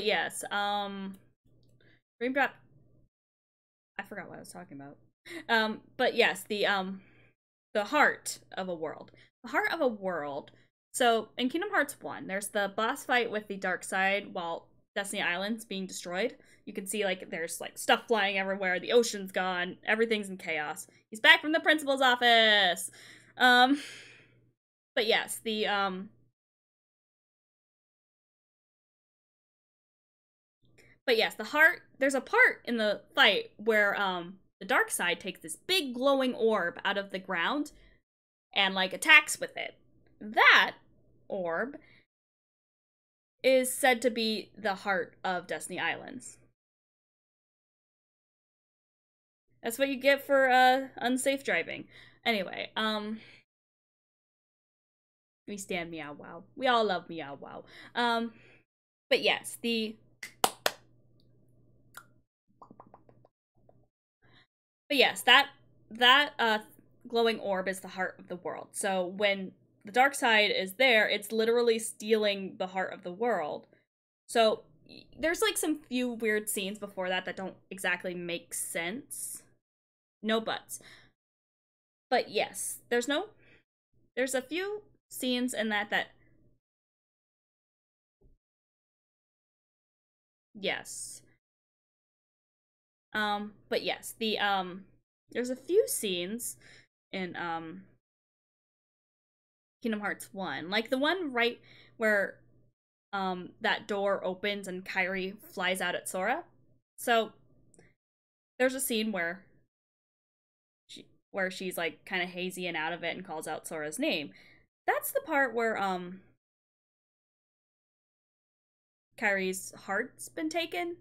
yes, Dream Drop. I forgot what I was talking about. But yes, the heart of a world. The heart of a world. So in Kingdom Hearts 1, there's the boss fight with the dark side while Destiny Island's being destroyed. You can see like there's like stuff flying everywhere, the ocean's gone, everything's in chaos. He's back from the principal's office. But yes, the heart, there's a part in the fight where the dark side takes this big glowing orb out of the ground and like attacks with it. That orb is said to be the heart of Destiny Islands. That's what you get for unsafe driving. Anyway, we stand Meow Wow. We all love Meow Wow. But yes, that glowing orb is the heart of the world. So when the dark side is there, it's literally stealing the heart of the world. So there's like some few weird scenes before that don't exactly make sense. No buts. But yes, there's a few scenes in that yes. But yes, there's a few scenes in Kingdom Hearts 1. Like the one right where that door opens and Kairi flies out at Sora. So there's a scene where she's like kind of hazy and out of it and calls out Sora's name. That's the part where Kairi's heart's been taken.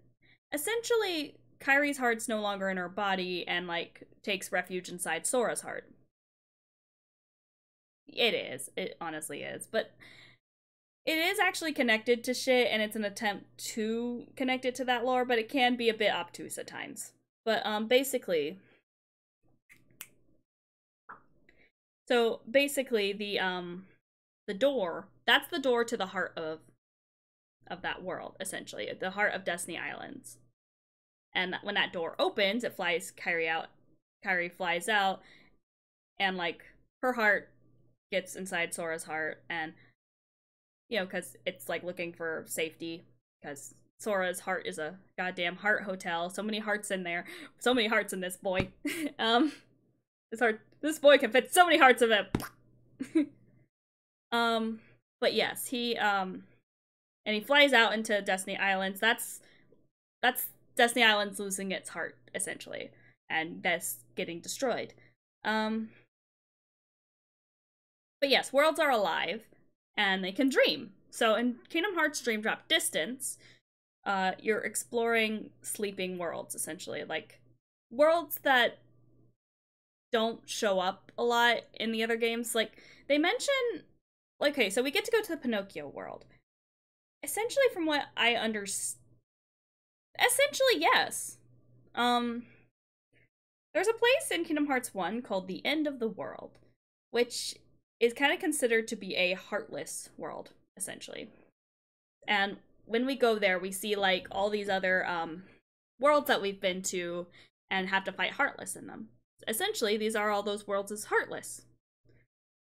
Essentially, Kairi's heart's no longer in her body and like takes refuge inside Sora's heart. It honestly is, but it is actually connected to shit, and it's an attempt to connect it to that lore, but it can be a bit obtuse at times. But basically, the door, that's the door to the heart of that world, essentially, the heart of Destiny Islands. And when that door opens, it flies Kairi out. Kairi flies out, and like her heart gets inside Sora's heart, and you know, because it's like looking for safety, because Sora's heart is a goddamn heart hotel. So many hearts in there. So many hearts in this boy. This boy can fit so many hearts of him. But yes, and he flies out into Destiny Islands. That's Destiny Islands losing its heart, essentially, and that's getting destroyed. But yes, worlds are alive, and they can dream. So in Kingdom Hearts Dream Drop Distance, you're exploring sleeping worlds, essentially. Like, worlds that don't show up a lot in the other games. Like, they mention... Okay, so we get to go to the Pinocchio world. Essentially, from what I understand... Essentially, yes. There's a place in Kingdom Hearts 1 called the End of the World, which is kind of considered to be a heartless world, essentially. And when we go there, we see, like, all these other, worlds that we've been to and have to fight Heartless in them. Essentially, these are all those worlds as Heartless.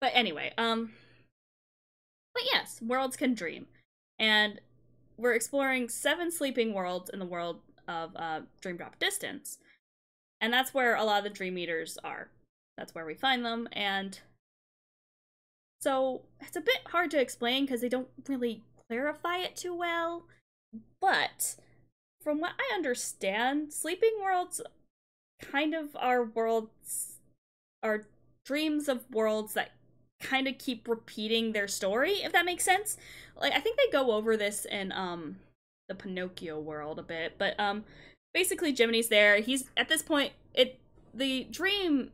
But anyway, but yes, worlds can dream. And we're exploring 7 sleeping worlds in the world of Dream Drop Distance. And that's where a lot of the Dream Eaters are. That's where we find them, and so it's a bit hard to explain because they don't really clarify it too well. But from what I understand, sleeping worlds kind of are worlds, are dreams of worlds that kind of keep repeating their story, if that makes sense. Like, I think they go over this in the Pinocchio world a bit, but basically Jiminy's there. He's at this point, the dream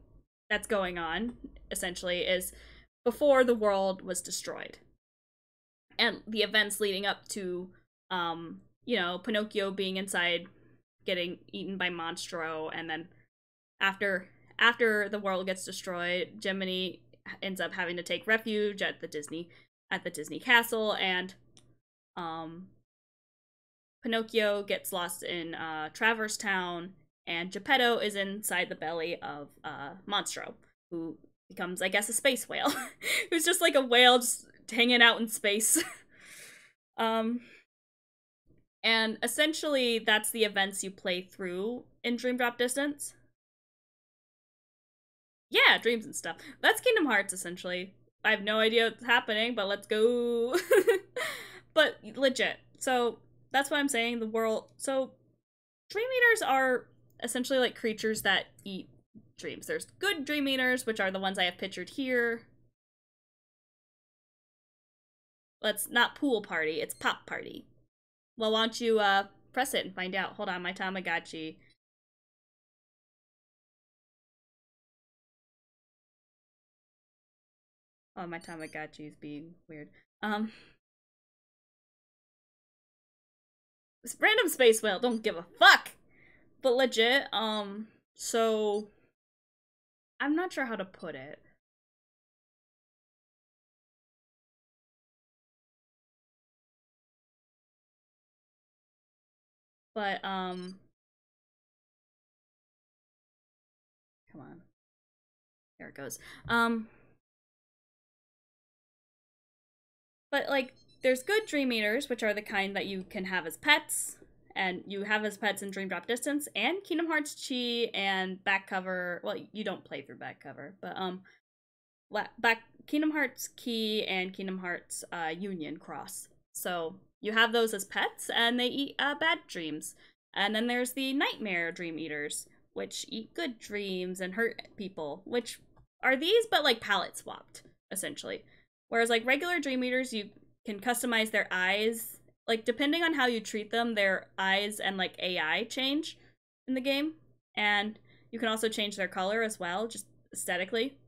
that's going on essentially is before the world was destroyed, and the events leading up to you know, Pinocchio being inside, getting eaten by Monstro, and then after the world gets destroyed, Jiminy ends up having to take refuge at the Disney castle, and Pinocchio gets lost in Traverse Town, and Geppetto is inside the belly of Monstro, who becomes, I guess, a space whale. Who's just like a whale just hanging out in space. And essentially that's the events you play through in Dream Drop Distance. Yeah, dreams and stuff. That's Kingdom Hearts, essentially. I have no idea what's happening, but let's go. But legit. So that's what I'm saying. The world. So Dream Eaters are essentially like creatures that eat dreams. There's good Dream Eaters, which are the ones I have pictured here. Let's not pool party, it's pop party. Well, why don't you press it and find out. Hold on, my Tamagotchi. Oh, my Tamagotchi is being weird. This random space whale, don't give a fuck! But legit, so I'm not sure how to put it. But, come on. There it goes. But, like, there's good Dream Eaters, which are the kind that you can have as pets, and you have as pets in Dream Drop Distance, and Kingdom Hearts Chi and Back Cover. Well, you don't play through Back Cover, but, Kingdom Hearts Key and Kingdom Hearts Union Cross. So you have those as pets, and they eat bad dreams. And then there's the Nightmare Dream Eaters, which eat good dreams and hurt people, which are these, but like palette swapped, essentially. Whereas like regular Dream Eaters, you can customize their eyes. Like, depending on how you treat them, their eyes and like AI change in the game. And you can also change their color as well, just aesthetically.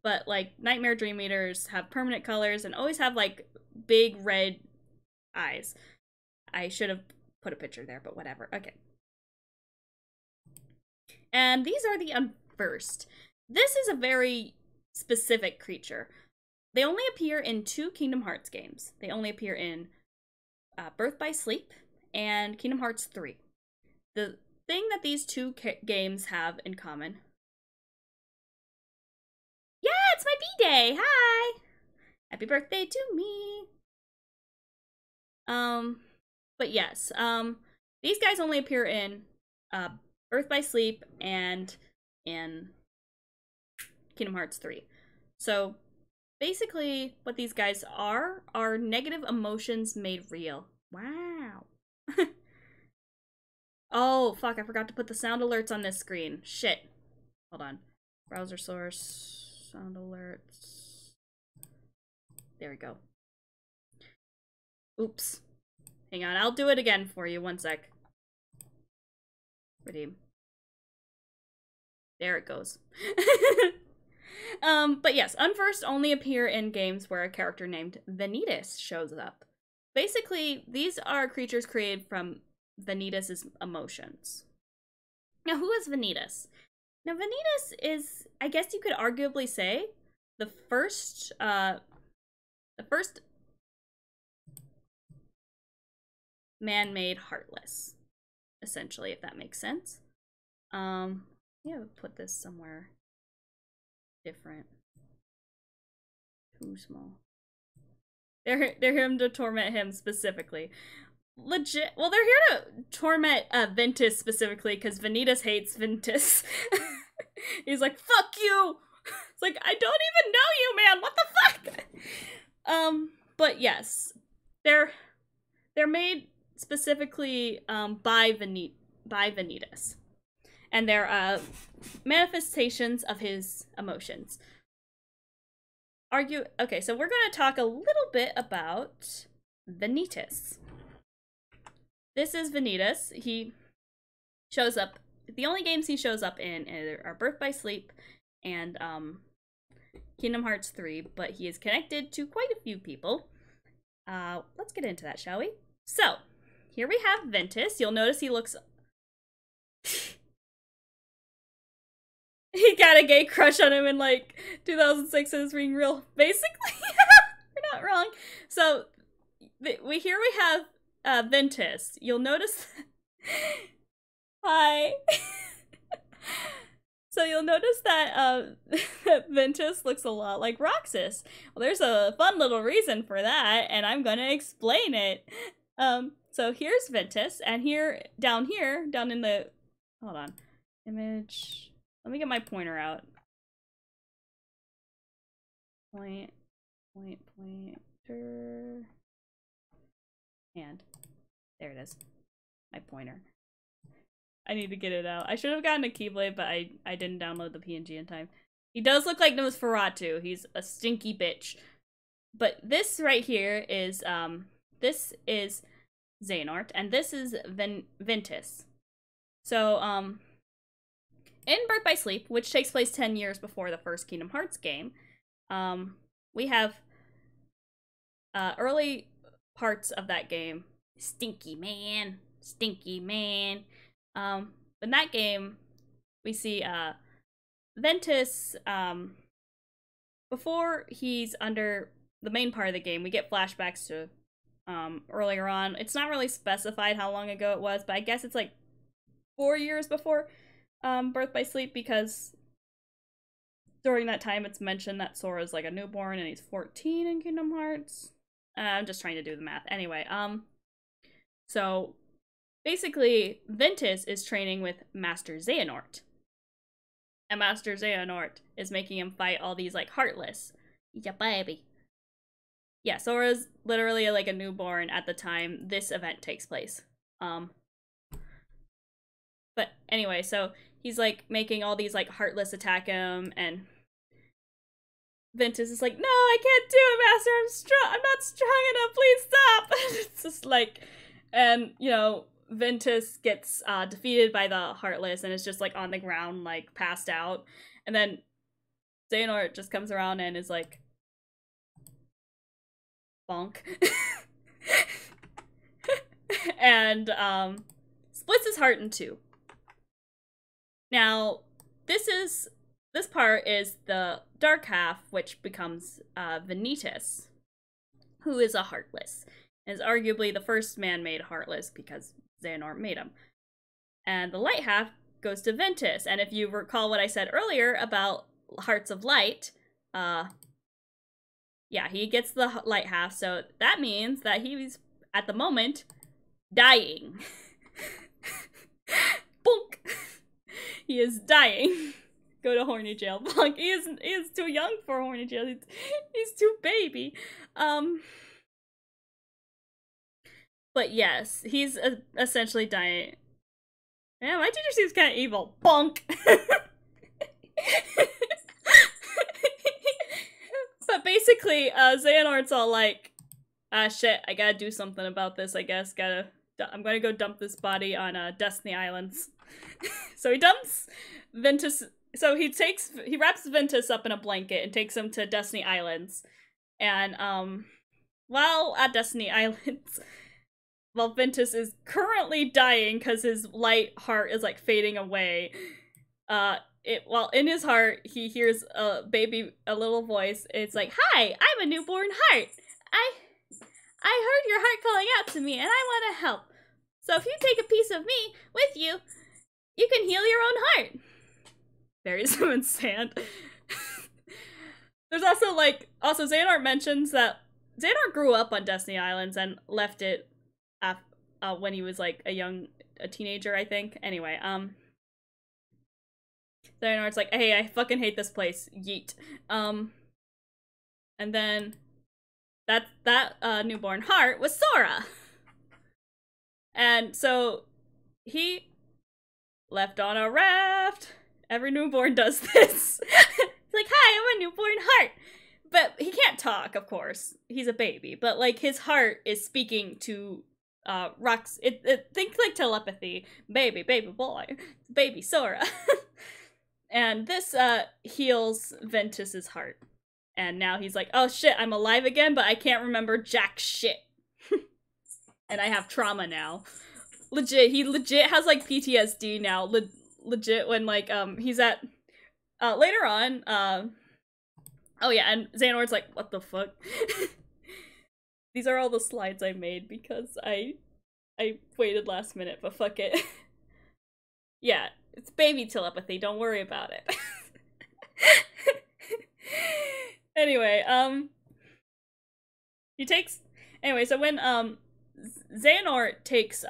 But like Nightmare Dream Eaters have permanent colors and always have like big red eyes. I should have put a picture there, but whatever. Okay. And these are the Unversed. This is a very specific creature. They only appear in 2 Kingdom Hearts games. They only appear in Birth by Sleep and Kingdom Hearts 3. The thing that these 2 games have in common. Yeah, it's my B-Day! Hi! Happy birthday to me! But yes, these guys only appear in Birth by Sleep and in Kingdom Hearts 3. So basically what these guys are negative emotions made real. Wow. Oh, fuck, I forgot to put the sound alerts on this screen. Shit. Hold on. Browser source, sound alerts. There we go. Oops. Hang on, I'll do it again for you. One sec. Redeem. There it goes. But yes, Unversed only appear in games where a character named Vanitas shows up. Basically, these are creatures created from Vanitas' emotions. Now, who is Vanitas? Now, Vanitas is, I guess you could arguably say, the first man-made Heartless, essentially, if that makes sense. Yeah, put this somewhere different. Too small. They're here to torment him specifically. Legit. Well, they're here to torment Ventus specifically because Vanitas hates Ventus. He's like, fuck you! It's like, I don't even know you, man! What the fuck? But yes. They're made specifically by Vanitas. And they're manifestations of his emotions. Okay, so we're gonna talk a little bit about Vanitas. This is Vanitas. He shows up. The only games he shows up in are Birth by Sleep and Kingdom Hearts 3, but he is connected to quite a few people. Let's get into that, shall we? So, here we have Ventus. You'll notice he looks... He got a gay crush on him in, like, 2006 and is being real... Basically, we're not wrong. So, here we have Ventus. You'll notice... Hi! So you'll notice that Ventus looks a lot like Roxas. Well, there's a fun little reason for that, and I'm gonna explain it. So here's Ventus, and down in the, hold on, image, let me get my pointer out. Pointer, and there it is, my pointer. I need to get it out. I should have gotten a Keyblade, but I didn't download the PNG in time. He does look like Nosferatu. He's a stinky bitch. But this right here is, this is Xehanort, and this is Ventus. So, in Birth by Sleep, which takes place 10 years before the first Kingdom Hearts game, we have, early parts of that game. Stinky man. Stinky man. In that game, we see, Ventus, before he's under the main part of the game, we get flashbacks to, earlier on. It's not really specified how long ago it was, but I guess it's like 4 years before, Birth by Sleep, because during that time it's mentioned that Sora's like a newborn and he's 14 in Kingdom Hearts. I'm just trying to do the math. Anyway, so basically, Ventus is training with Master Xehanort. And Master Xehanort is making him fight all these, like, Heartless. Yeah, baby. Yeah, Sora's literally, like, a newborn at the time this event takes place. But anyway, so he's, like, making all these, like, Heartless attack him, and Ventus is like, no, I can't do it, Master, I'm not strong enough, please stop! It's just like, and, you know, Ventus gets defeated by the Heartless and is just like on the ground, like passed out. And then Xehanort just comes around and is like, bonk. And splits his heart in two. Now, this part is the dark half, which becomes Vanitas, who is a Heartless. And is arguably the first man-made Heartless because Xehanort made him. And the light half goes to Ventus. And if you recall what I said earlier about Hearts of Light, yeah, he gets the light half, so that means that he's, at the moment, dying. Bonk! He is dying. Go to horny jail. Bonk! He is too young for horny jail. He's too baby. But yes, he's essentially dying. Yeah, my teacher seems kind of evil. Bonk! But basically, Xehanort's all like, shit, I gotta do something about this, I guess. I'm gonna go dump this body on, Destiny Islands. So he dumps Ventus, so he wraps Ventus up in a blanket and takes him to Destiny Islands. And, while at Destiny Islands, while Ventus is currently dying because his light heart is, like, fading away, while in his heart, he hears a little voice. It's like, hi, I'm a newborn heart. I heard your heart calling out to me, and I want to help. So if you take a piece of me with you, you can heal your own heart. Buries him in sand. There's also like Xehanort mentions that Xehanort grew up on Destiny Islands and left it when he was like a teenager, I think. Anyway, Xehanort's like, hey, I fucking hate this place. Yeet. And then that newborn heart was Sora. And so he left on a raft. Every newborn does this. It's like, hi, I'm a newborn heart. But he can't talk, of course. He's a baby. But like his heart is speaking to rocks. Think like telepathy. Baby boy. Baby Sora. And this heals Ventus's heart. And now he's like, oh shit, I'm alive again, but I can't remember jack shit. And I have trauma now. Legit, he legit has like PTSD now. Legit when like he's at later on oh yeah, and Xehanort's like, what the fuck? These are all the slides I made because I waited last minute, but fuck it. Yeah, it's baby telepathy, don't worry about it. Anyway, anyway, so when Xehanort takes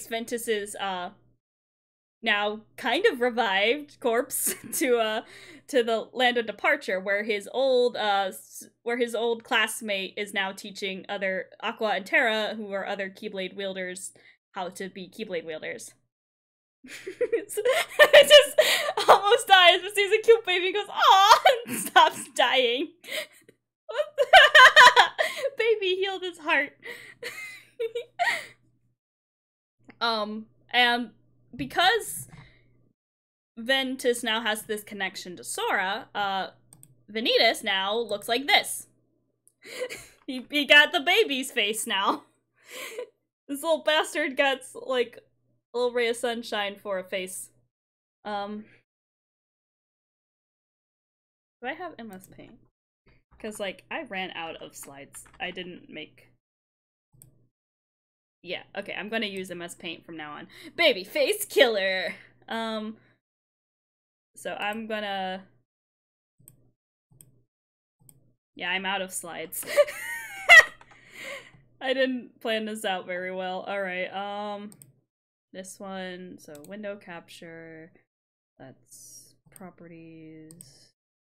Ventus's now kind of revived corpse to the land of departure, where his old classmate is now teaching other Aqua and Terra, who are other Keyblade wielders, how to be Keyblade wielders. I just almost dies, but sees a cute baby and goes, aw, and stops dying. Baby healed his heart. And because Ventus now has this connection to Sora, Vanitas now looks like this. he got the baby's face now. This little bastard got like a little ray of sunshine for a face. Do I have MS Paint? Because, like, I ran out of slides. I didn't make... Yeah, okay, I'm gonna use MS Paint from now on. Baby face killer! So I'm gonna... Yeah, I'm out of slides. I didn't plan this out very well. Alright, this one, so window capture, that's properties,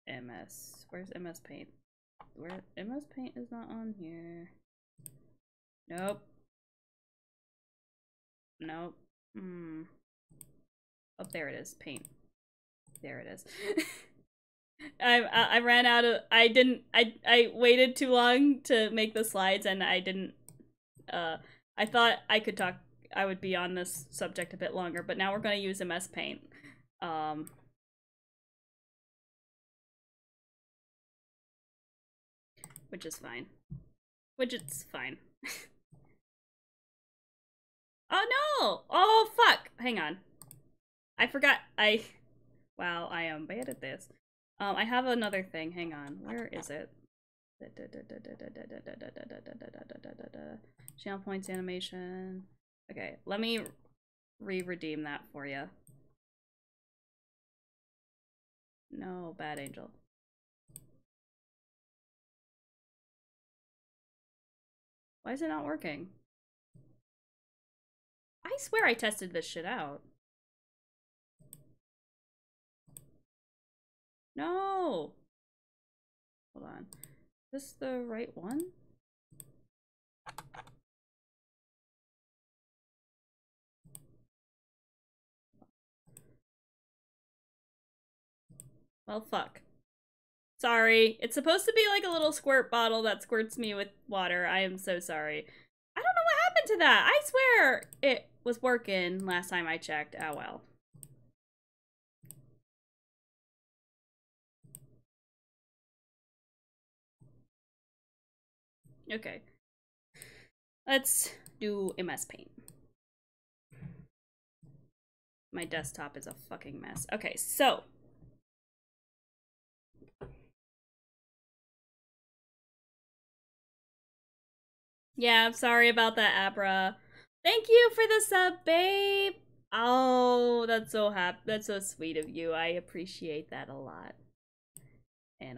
MS. Where's MS Paint? Where MS Paint is not on here. Nope. Nope. Oh, there it is. Paint. There it is. I ran out of. I waited too long to make the slides, and I didn't. I thought I could talk. I would be on this subject a bit longer, but now we're gonna use MS Paint. Which is fine. Which it's fine. Oh no! Oh fuck! Hang on. I forgot. Wow, I am bad at this. I have another thing. Hang on. Where is it? Channel points animation. Okay, let me redeem that for you. No, bad angel. Why is it not working? I swear I tested this shit out. No! Hold on. Is this the right one? Well, fuck. Sorry. It's supposed to be like a little squirt bottle that squirts me with water. I am so sorry. I don't know what happened to that. I swear it was working last time I checked. Oh well. Okay. Let's do MS Paint. My desktop is a fucking mess. Okay, so. Yeah, I'm sorry about that, Abra. Thank you for the sub, babe. Oh, that's so happy. That's so sweet of you. I appreciate that a lot. And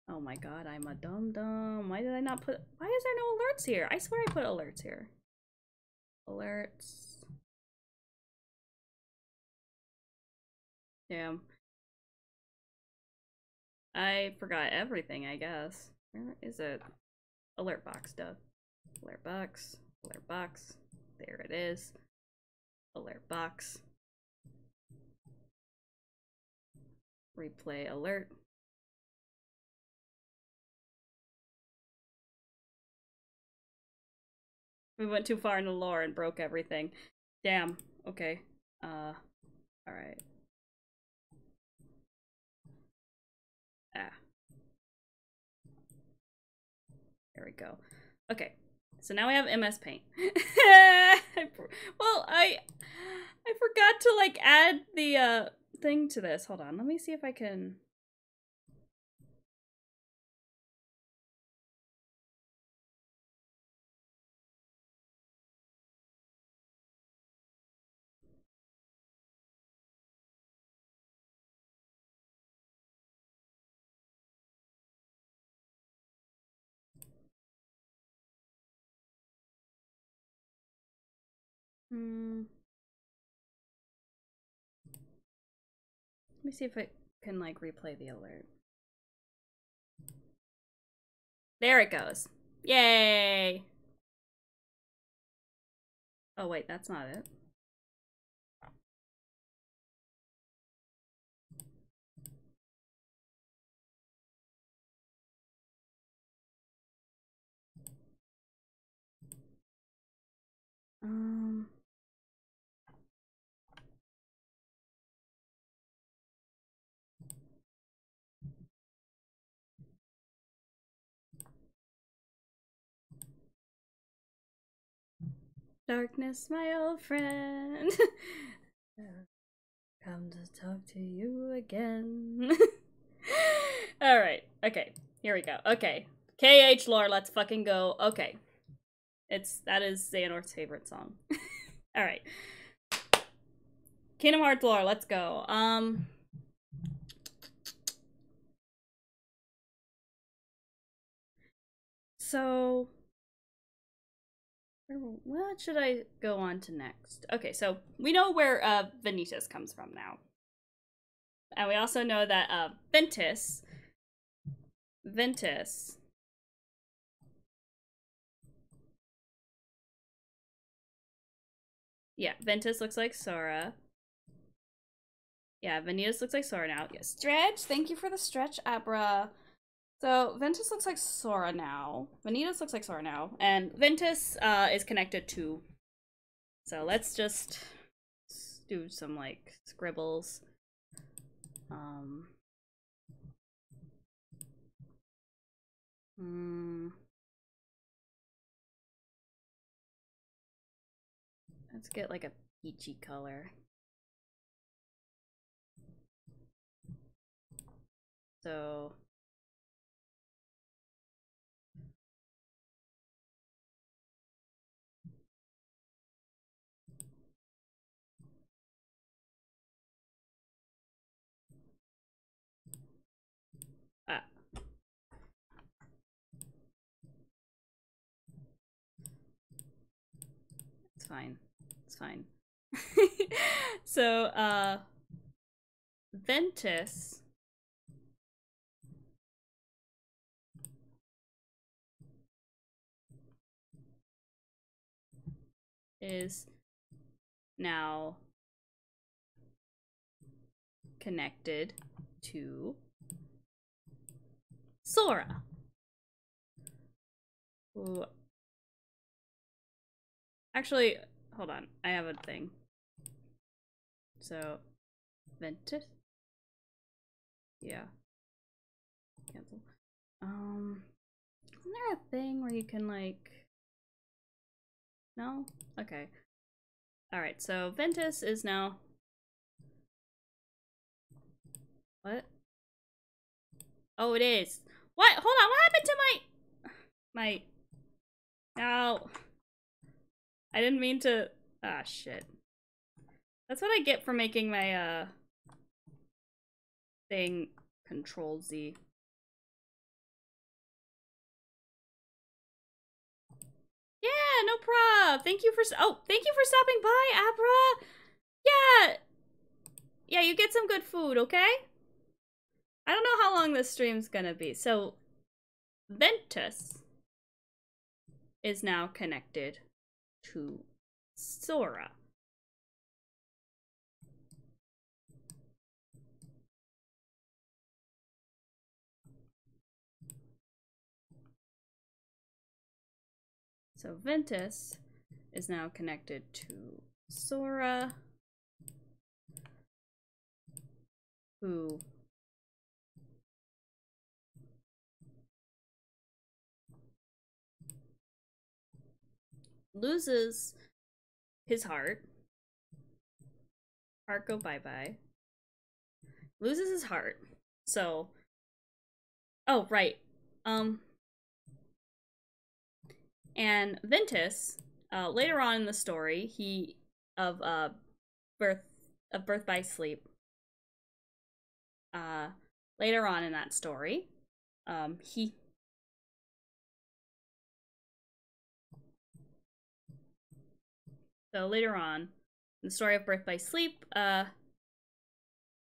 oh my god, I'm a dum-dum. Why did I not put, why is there no alerts here? I swear I put alerts here. Alerts. Damn. I forgot everything, I guess. Where is it? Alert box, duh. Alert box. Alert box. There it is. Alert box. Replay alert. We went too far in the lore and broke everything. Damn. Okay. Alright. Ah. There we go. Okay. So now we have MS Paint. Well, I forgot to like add the thing to this. Hold on. Let me see if I can. Let me see if I can like replay the alert. There it goes. Yay! Oh wait, that's not it. Darkness, my old friend. Come to talk to you again. Alright, okay. Here we go. Okay. KH lore, let's fucking go. Okay. That is Xehanort's favorite song. Alright. Kingdom Hearts lore, let's go. So what should I go on to next? Okay, so we know where Vanitas comes from now. And we also know that Ventus. Yeah, Ventus looks like Sora. Yeah, Vanitas looks like Sora now. Yeah, stretch. Thank you for the stretch, Abra. So Ventus looks like Sora now. Vanitas looks like Sora now, and Ventus is connected to. So let's just do some like scribbles. Let's get like a peachy color. So it's fine. It's fine. So Ventus is now connected to Sora. Ooh. Actually, hold on. I have a thing. So, Ventus? Yeah. Cancel. Isn't there a thing where you can like... No? Okay. Alright, so Ventus is now... What? Oh, it is. What? Hold on, what happened to my... No. I didn't mean to... Ah, shit. That's what I get for making my, thing Control Z. Yeah, no prob. Thank you for stopping by, Abra. Yeah. Yeah, you get some good food, okay? I don't know how long this stream's gonna be. So, Ventus is now connected to Sora. So Ventus is now connected to Sora, who loses his heart. Heart go bye-bye. Loses his heart. So, oh, right. And Ventus, later on in the story, of birth by sleep. Later on in that story, so later on in the story of Birth by Sleep,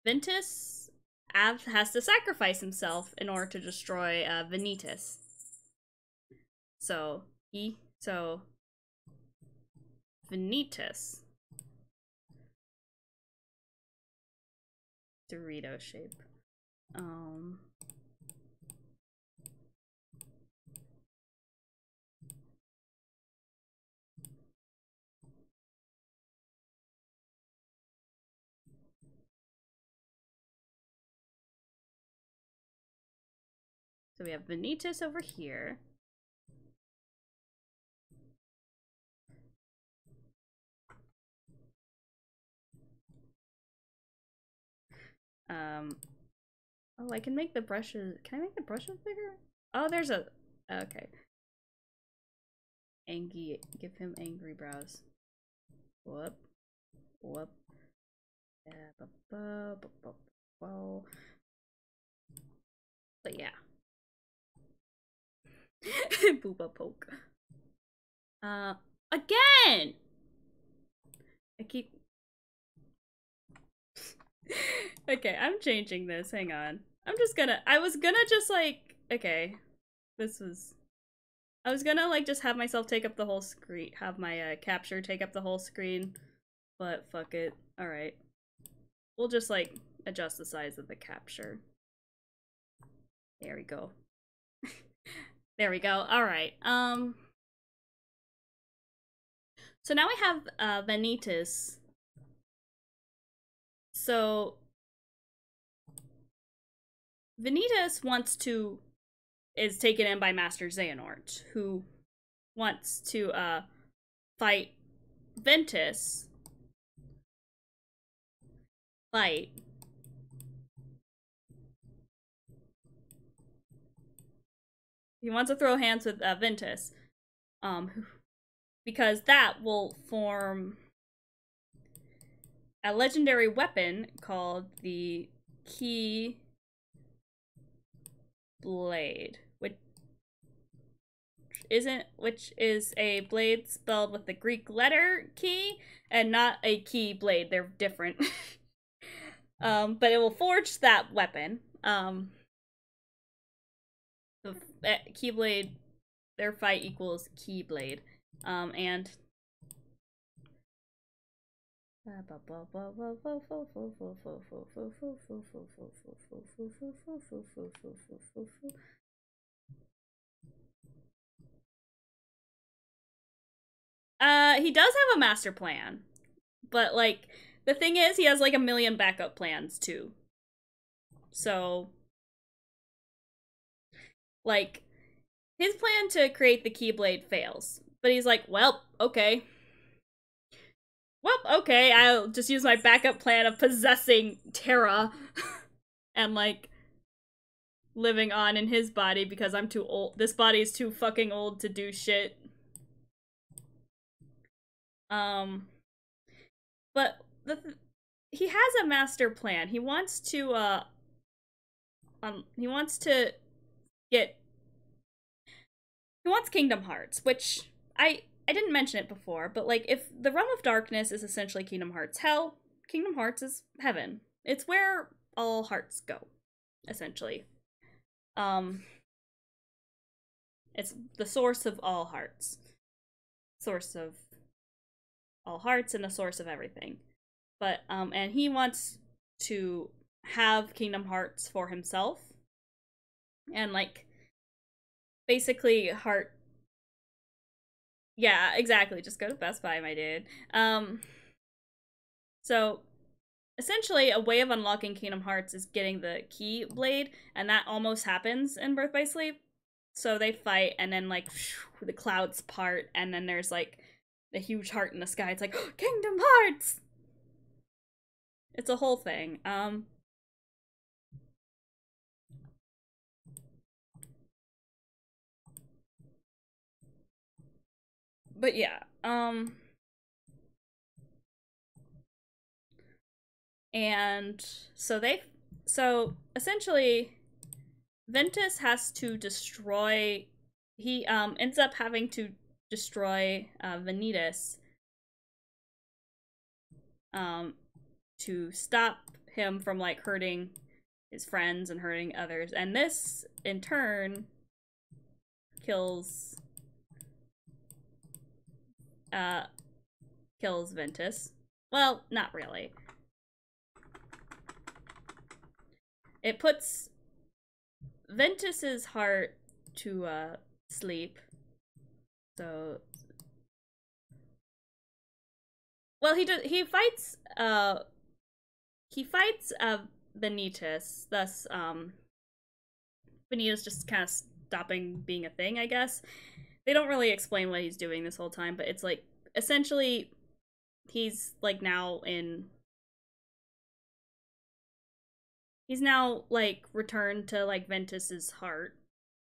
Ventus has to sacrifice himself in order to destroy Vanitas. So Vanitas, Dorito shape. So we have Vanitas over here. Oh, I can make the brushes. Can I make the brushes bigger? Oh, there's a. Okay. Give him angry brows. Whoop. Whoop. But yeah. Booba poke. Again! I keep. Okay, I'm changing this. Hang on. I was gonna just like. Okay. I was gonna like just have myself take up the whole screen. Have my capture take up the whole screen. But fuck it. Alright. We'll just like adjust the size of the capture. There we go. There we go. Alright. So now we have Vanitas. So Vanitas is taken in by Master Xehanort, who wants to fight Ventus. He wants to throw hands with Ventus. Because that will form a legendary weapon called the Key Blade, which is a blade spelled with the Greek letter key and not a key blade. They're different. But it will forge that weapon. The Keyblade, their fight equals Keyblade. And he does have a master plan. But like the thing is he has like a million backup plans too. So like his plan to create the Keyblade fails. But he's like, well, okay. Well, okay, I'll just use my backup plan of possessing Terra and, like, living on in his body because I'm too old. This body is too fucking old to do shit. But he has a master plan. He wants to get he wants Kingdom Hearts, which I didn't mention it before, but like if the Realm of Darkness is essentially Kingdom Hearts hell, Kingdom Hearts is heaven. It's where all hearts go, essentially. It's the source of all hearts. Source of all hearts and the source of everything. But and he wants to have Kingdom Hearts for himself. And like basically heart yeah, exactly. Just go to Best Buy, my dude. So essentially, a way of unlocking Kingdom Hearts is getting the Key Blade, and that almost happens in Birth by Sleep. So they fight, and then, like, the clouds part, and then there's, like, the huge heart in the sky. It's like, oh, Kingdom Hearts! It's a whole thing. But yeah, and so essentially Ventus has to destroy, he ends up having to destroy Vanitas to stop him from like hurting his friends and hurting others, and this in turn kills Ventus. Well, not really. It puts Ventus's heart to sleep. So well, he fights Vanitas, thus Vanitas just kind of stopping being a thing, I guess. They don't really explain what he's doing this whole time, but it's like essentially he's like now like returned to like Ventus's heart,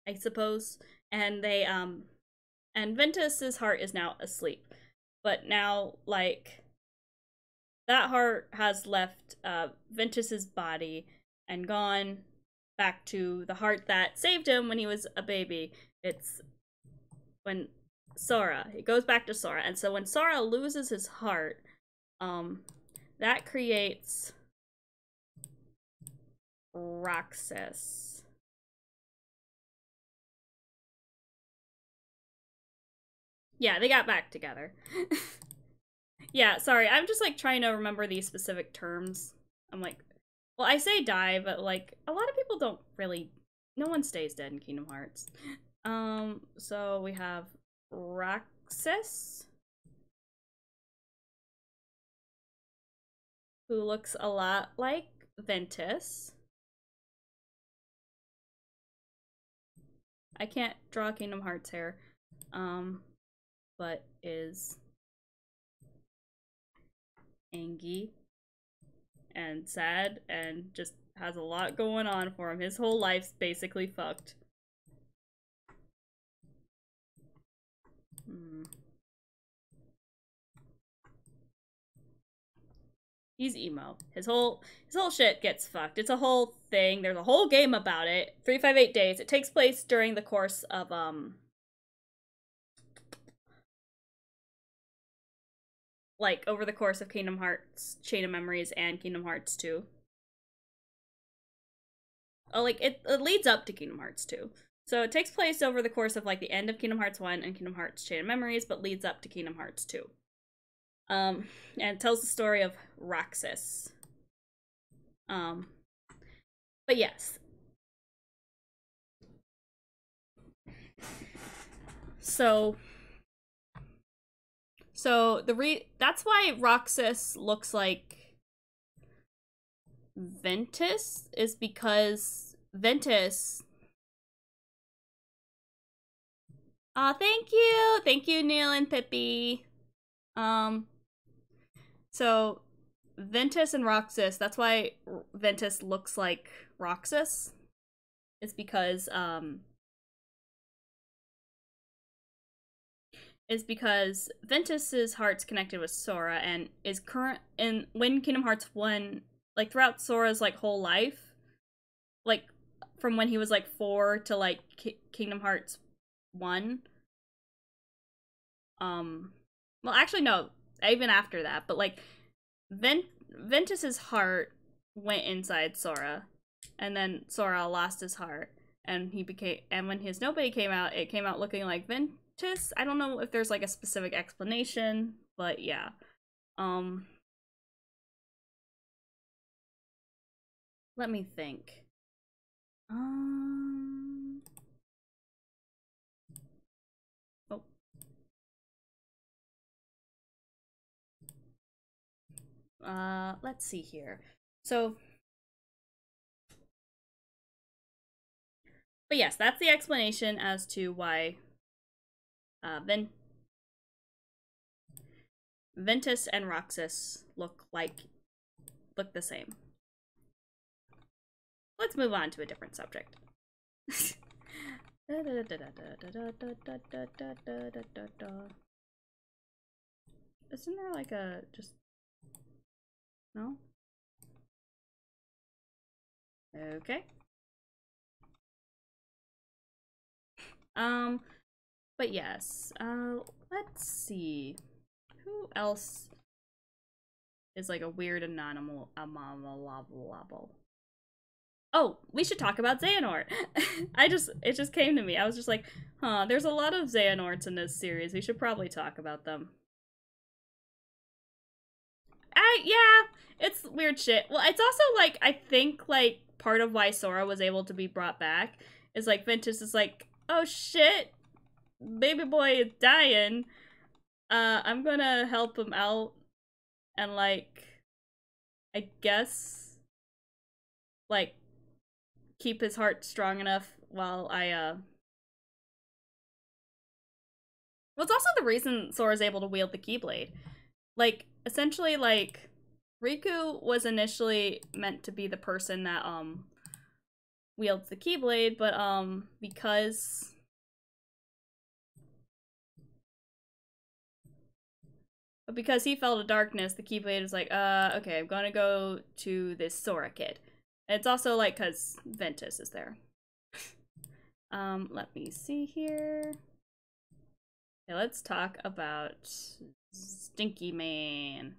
I suppose. And they and Ventus's heart is now asleep. But now like that heart has left Ventus's body and gone back to the heart that saved him when he was a baby. It's when Sora, it goes back to Sora. And so when Sora loses his heart, that creates Roxas. Yeah, they got back together. Yeah, sorry, I'm just like trying to remember these specific terms. I'm like, well, I say die, but like a lot of people don't really, no one stays dead in Kingdom Hearts. So we have Roxas, who looks a lot like Ventus. I can't draw Kingdom Hearts hair, but is angry and sad and just has a lot going on for him. His whole life's basically fucked. He's emo. His whole shit gets fucked. It's a whole thing. There's a whole game about it. 358 Days. It takes place during the course of like over the course of Kingdom Hearts Chain of Memories and Kingdom Hearts 2. Oh, like it leads up to Kingdom Hearts 2. So it takes place over the course of like the end of Kingdom Hearts 1 and Kingdom Hearts Chain of Memories, but leads up to Kingdom Hearts 2. And it tells the story of Roxas. But yes. So that's why Roxas looks like Ventus, is because Ventus. Aw, thank you, Neil and Pippi. So Ventus and Roxas, that's why Ventus looks like Roxas, is because is because Ventus's heart's connected with Sora and is current in when Kingdom Hearts 1, like throughout Sora's like whole life, like from when he was like 4 to like Kingdom Hearts 1. Well, actually no, even after that, but like Ventus's heart went inside Sora, and then Sora lost his heart, and when his Nobody came out, it came out looking like Ventus. I don't know if there's like a specific explanation, but yeah. Let me think. Oh. Let's see here. So, but yes, that's the explanation as to why Ventus and Roxas look the same. Let's move on to a different subject. Isn't there like a just no? Okay. But yes, let's see. Who else is like a weird anonymous Oh, we should talk about Xehanort. It just came to me. I was just like, huh, there's a lot of Xehanorts in this series. We should probably talk about them. Yeah, it's weird shit. Well, it's also like, I think like part of why Sora was able to be brought back is like Ventus is like, oh shit, baby boy is dying. I'm gonna help him out and like, I guess, like, keep his heart strong enough while I, Well, it's also the reason Sora's able to wield the Keyblade. Like, essentially, like, Riku was initially meant to be the person that, wields the Keyblade, but, because he fell to darkness, the Keyblade was like, okay, I'm gonna go to this Sora kid. And it's also, like, because Ventus is there. Let me see here. Okay, let's talk about Stinky Man.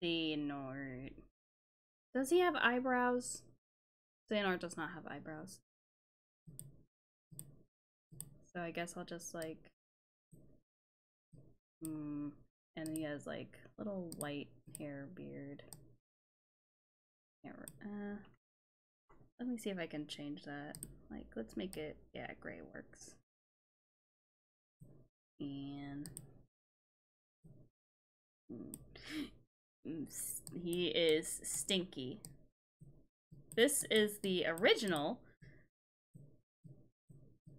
Xehanort. Does he have eyebrows? Xehanort does not have eyebrows. So I guess I'll just like... And he has like little white hair beard. Let me see if I can change that. Like, let's make it... Yeah, gray works. And... He is Stinky. This is the original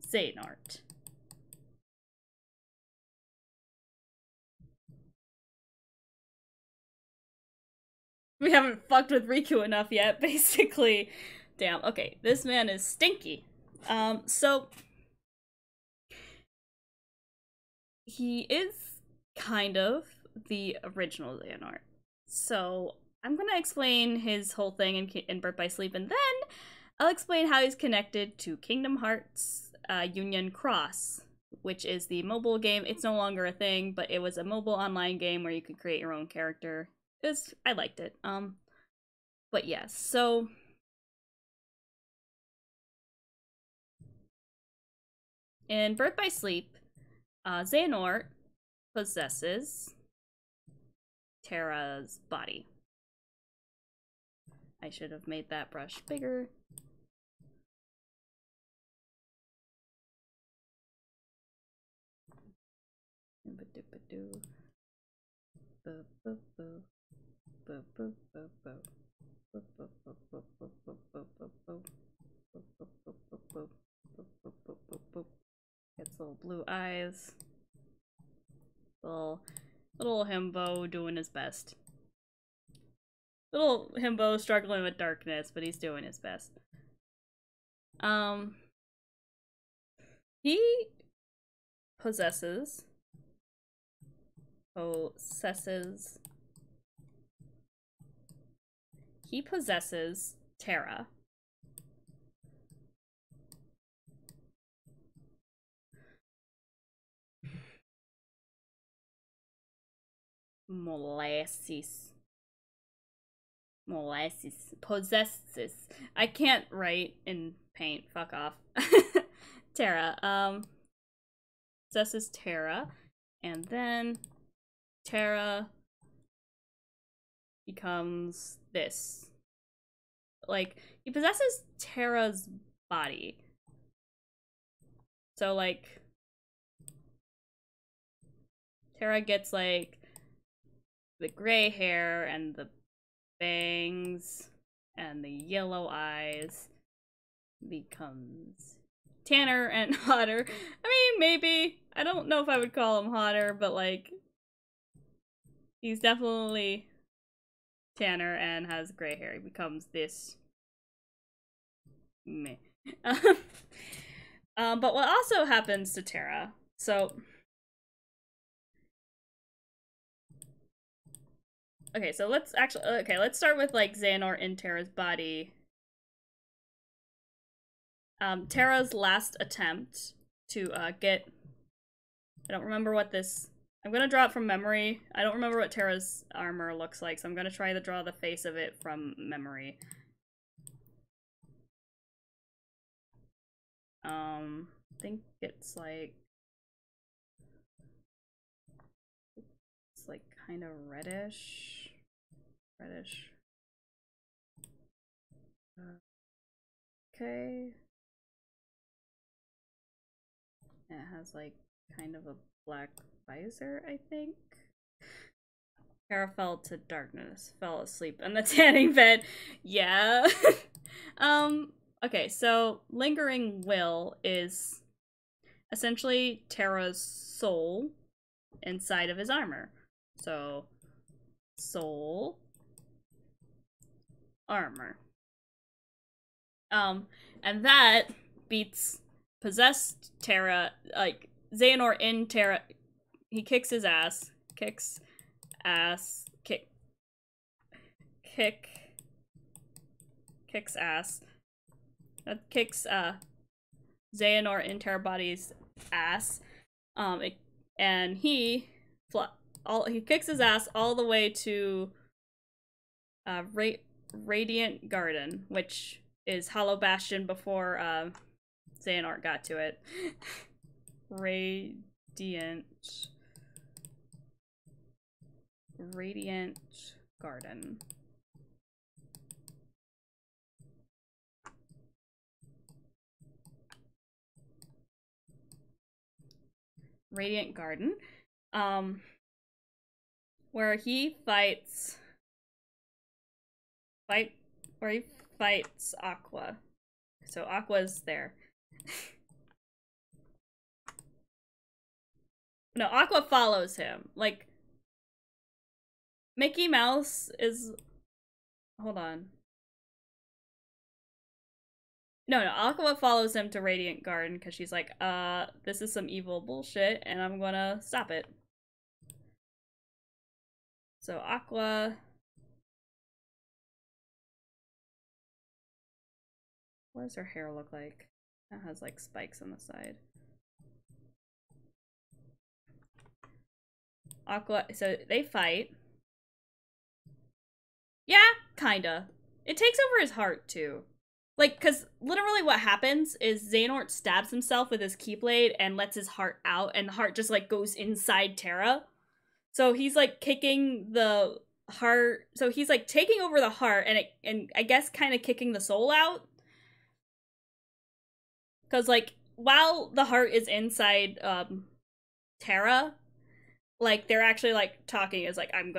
Xehanort. We haven't fucked with Riku enough yet, basically. Damn, okay, this man is Stinky. So... He is kind of the original Xehanort. So, I'm gonna explain his whole thing in Birth by Sleep, and then I'll explain how he's connected to Kingdom Hearts Union Cross, which is the mobile game. It's no longer a thing, but it was a mobile online game where you could create your own character. I liked it. But yes, so... In Birth by Sleep, Xehanort possesses Terra's body. I should have made that brush bigger. Gets little blue eyes. Little himbo doing his best. Little himbo struggling with darkness, but he's doing his best. He possesses Terra. Molasses. Possesses. I can't write in paint. Fuck off. Terra. Possesses Terra. And then Terra becomes this. Like, he possesses Terra's body. So, like, Terra gets, like, the gray hair and the bangs and the yellow eyes, becomes tanner and hotter. I mean, maybe. I don't know if I would call him hotter, but like, he's definitely tanner and has gray hair. He becomes this meh. But what also happens to Terra, so okay, so let's start with like Xehanort in Terra's body. Terra's last attempt to get, I don't remember what this, I'm gonna draw it from memory. I don't remember what Terra's armor looks like, so I'm gonna try to draw the face of it from memory. I think it's like kind of reddish. Okay. And it has like kind of a black visor, I think. Terra fell to darkness, fell asleep in the tanning bed. Yeah. Okay, so Lingering Will is essentially Terra's soul inside of his armor. So, soul, armor. And that beats possessed Terra, like, Xehanort in Terra. He kicks his ass. Kicks ass. Kicks ass. That kicks, Xehanort in Terra body's ass. And he kicks his ass all the way to Radiant Garden, which is Hollow Bastion before Xehanort got to it. Radiant Garden. Radiant Garden. Where he fights Aqua. So Aqua's there. No, Aqua follows him. Like, Mickey Mouse is... Hold on. No, Aqua follows him to Radiant Garden because she's like, this is some evil bullshit and I'm gonna stop it. So Aqua... What does her hair look like? It has like spikes on the side. Aqua, so they fight. Yeah, kinda. It takes over his heart too. Like, cause literally what happens is Xehanort stabs himself with his Keyblade and lets his heart out, and the heart just like goes inside Terra. So he's like kicking the heart, so he's like taking over the heart and I guess kind of kicking the soul out. Cause like while the heart is inside Terra, like they're actually like talking is like, I'm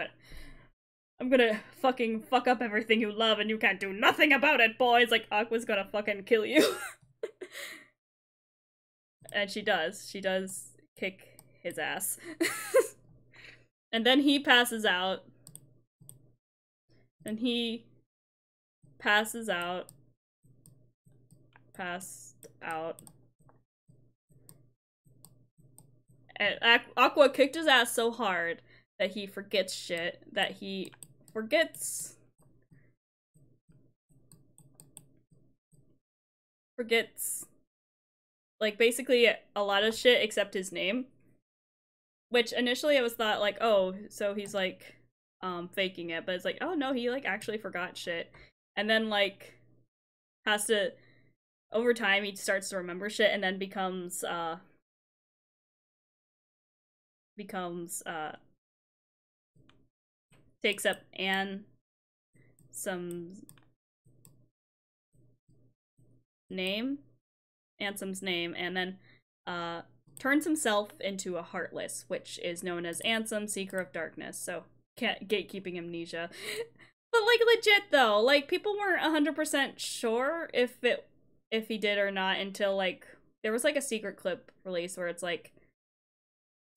gonna fucking fuck up everything you love and you can't do nothing about it, boys. Like, Aqua's gonna fucking kill you. And she does. She does kick his ass. And then he passes out. and he passes out. Passed out. And Aqua kicked his ass so hard that he forgets shit. That he forgets. Like, basically a lot of shit except his name. Which initially it was thought, like, oh, so he's, like, faking it. But it's like, oh no, he, like, actually forgot shit. And then, like, has to, over time, he starts to remember shit and then becomes takes up Ansom's name, and then turns himself into a Heartless, which is known as Ansom, Seeker of Darkness. So gatekeeping amnesia. But like legit though, like people weren't 100% sure if he did or not until like there was like a secret clip released where it's like,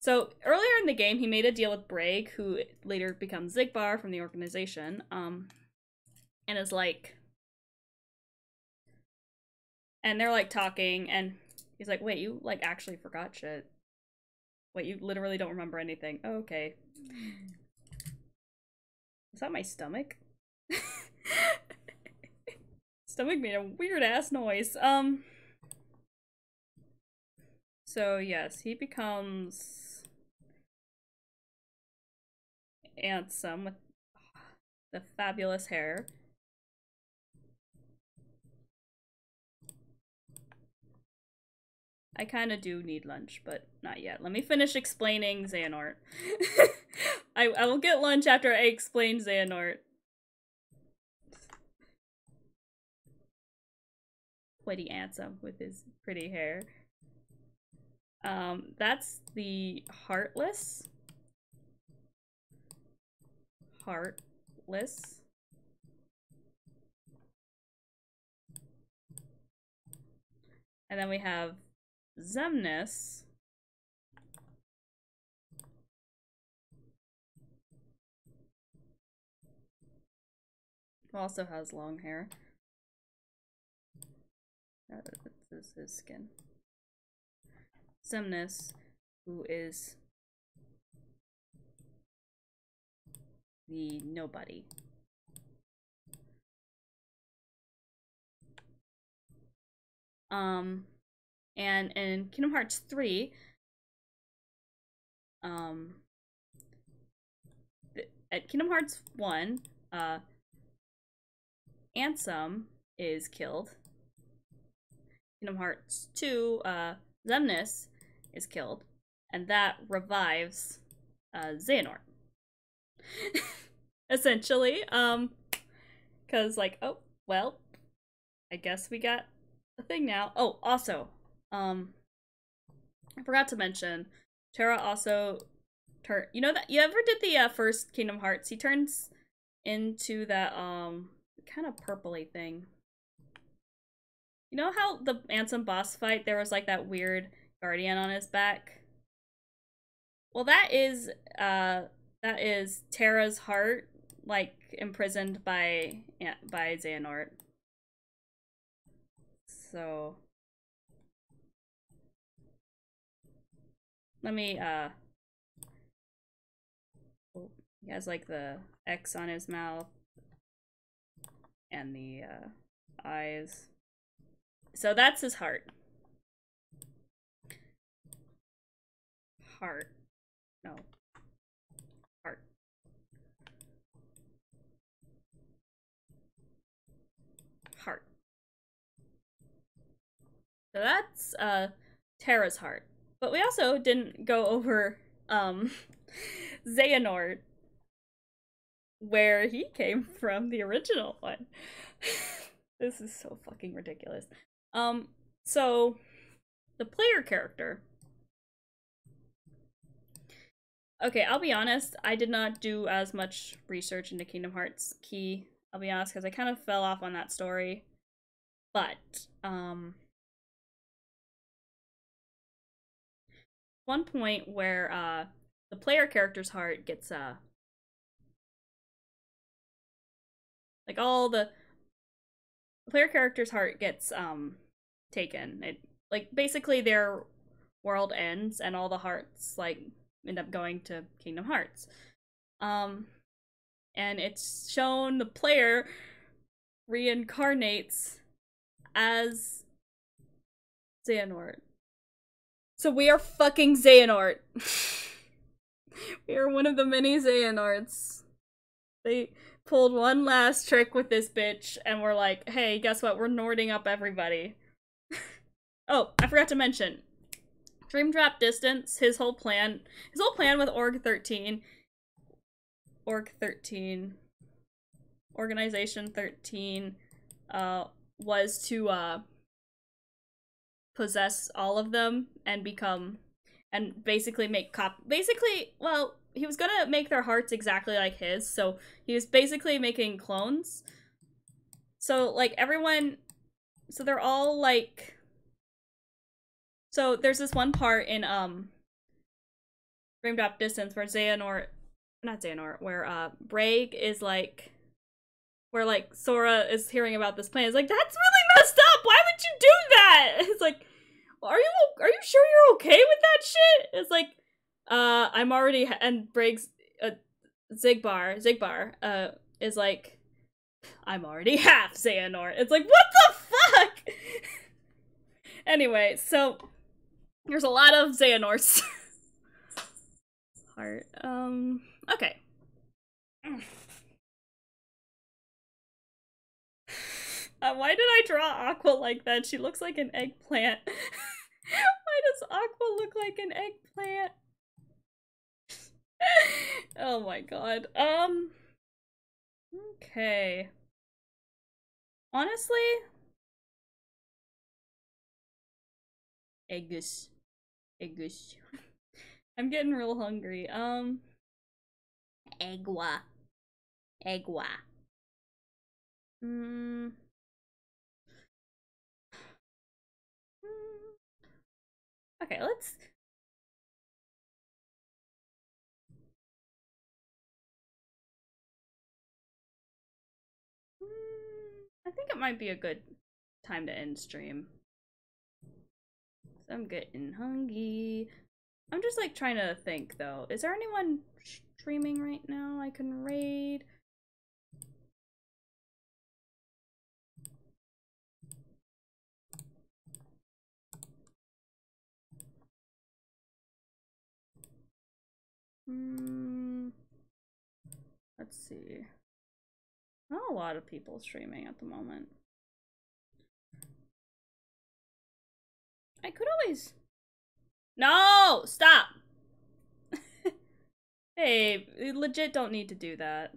so earlier in the game he made a deal with Braig, who later becomes Zigbar from the organization, and is like, and they're like talking and he's like, wait, you like actually forgot shit. Wait, you literally don't remember anything. Oh, okay. Is that my stomach? Stomach made a weird ass noise. So yes, he becomes Ansom with the fabulous hair. I kind of do need lunch, but not yet. Let me finish explaining Xehanort. I will get lunch after I explain Xehanort. Witty Ansom with his pretty hair. That's the Heartless. Heartless. And then we have Xemnas. Also has long hair. This is his skin. Xemnas, who is the nobody. And in Kingdom Hearts 3, at Kingdom Hearts 1, Ansom is killed. Kingdom Hearts 2, Xemnas is killed, and that revives Xehanort. Essentially, because like, oh, well, I guess we got a thing now. Oh, also, I forgot to mention, Terra also you know that, you ever did the first Kingdom Hearts? He turns into that, kind of purpley thing. You know how the Ansom boss fight, there was like that weird guardian on his back? Well, that is Terra's heart, like, imprisoned by Xehanort. So let me oh, he has like the X on his mouth and the eyes. So that's his heart. Heart. No. Heart. Heart. So that's Terra's heart. But we also didn't go over Xehanort, where he came from, the original one. This is so fucking ridiculous. So the player character. Okay, I'll be honest, I did not do as much research into Kingdom Hearts Key. I'll be honest, because I kind of fell off on that story. But, one point where, the player character's heart gets, Like all the player character's heart gets taken. It like basically their world ends and all the hearts like end up going to Kingdom Hearts. And it's shown the player reincarnates as Xehanort. So we are fucking Xehanort. We are one of the many Xehanorts. They pulled one last trick with this bitch and we're like, hey, guess what? We're Nording up everybody. Oh, I forgot to mention. Dream Drop Distance, his whole plan with Org 13, Organization 13, was to, possess all of them and become, and basically make well, he was gonna make their hearts exactly like his, so he was basically making clones. So, like, everyone, so they're all, like, so there's this one part in, Dream Drop Distance where where, Braig is, like, where, like, Sora is hearing about this plan. It's like, that's really messed up! Why would you do that? It's like, well, are you sure you're okay with that shit? It's like, I'm already, and Braig's, Zigbar, is like, I'm already half Xehanort. It's like, what the fuck? Anyway, so, there's a lot of Xehanorts. Heart, okay. Why did I draw Aqua like that? She looks like an eggplant. Why does Aqua look like an eggplant? Oh my god. Okay. Honestly, Eggus. I'm getting real hungry. Egwa. Okay, let's... I think it might be a good time to end stream. I'm getting hungry. I'm just like trying to think though. Is there anyone streaming right now I can raid? Let's see. Not a lot of people streaming at the moment. I could always... No! Stop! Hey, you legit don't need to do that.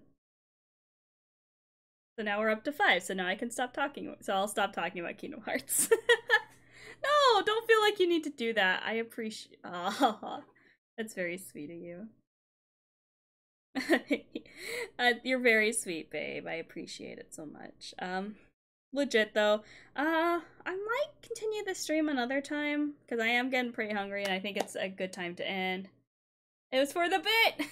So now we're up to 5, so now I can stop talking. So I'll stop talking about Kingdom Hearts. No, don't feel like you need to do that. I appreciate... Oh, that's very sweet of you. You're very sweet, babe. I appreciate it so much. Legit though, I might continue this stream another time because I am getting pretty hungry and I think it's a good time to end. It was for the bit.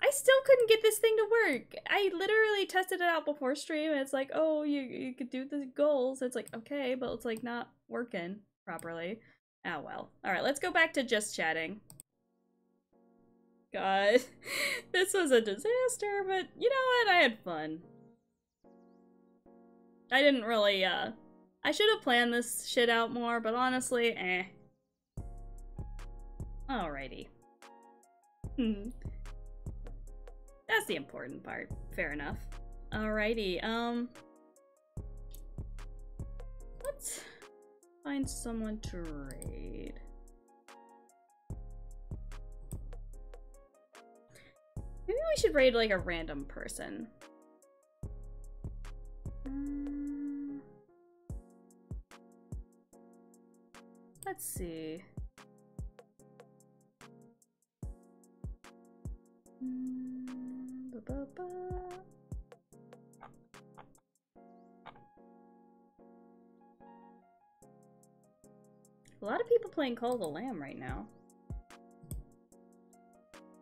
I still couldn't get this thing to work. I literally tested it out before stream and it's like, oh, you could do the goals. It's like, okay, but it's like not working properly. Ah, well. Alright, let's go back to just chatting. God, this was a disaster, but you know what? I had fun. I didn't really, I should have planned this shit out more, but honestly, eh. Alrighty. That's the important part. Fair enough. Alrighty, let's find someone to raid. Maybe we should raid, like, a random person. Let's see. A lot of people playing Call of the Lamb right now.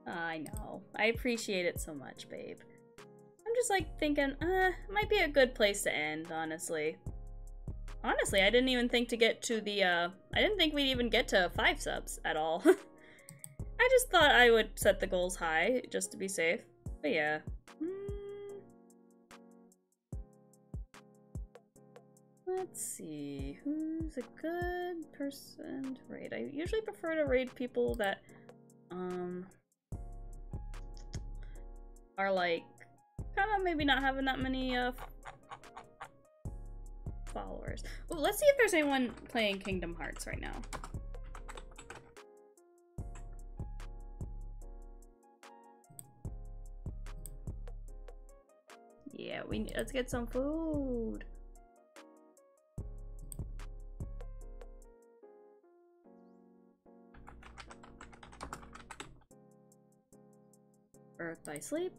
I know. I appreciate it so much, babe. I'm just like thinking, might be a good place to end, honestly. Honestly, I didn't even think to get to the, I didn't think we'd even get to 5 subs at all. I just thought I would set the goals high, just to be safe. But yeah. Let's see, who's a good person to raid? I usually prefer to raid people that, are like, kind of maybe not having that many, followers. Ooh, let's see if there's anyone playing Kingdom Hearts right now. Yeah, let's get some food. Birth by sleep.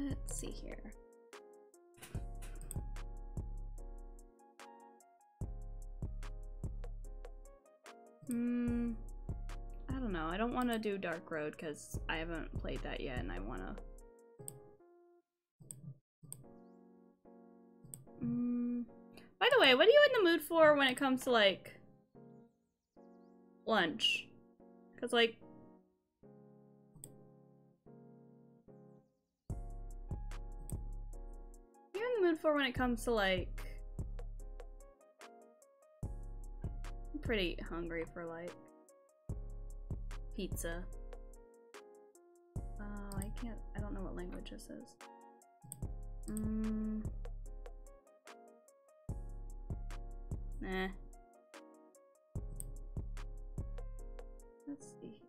Let's see here. I don't know. I don't want to do Dark Road because I haven't played that yet and I want to... By the way, what are you in the mood for when it comes to, like, lunch? Because, like... You're in the mood for when it comes to, like... I'm pretty hungry for, like... pizza. Oh, I don't know what language this is. Nah. Let's see.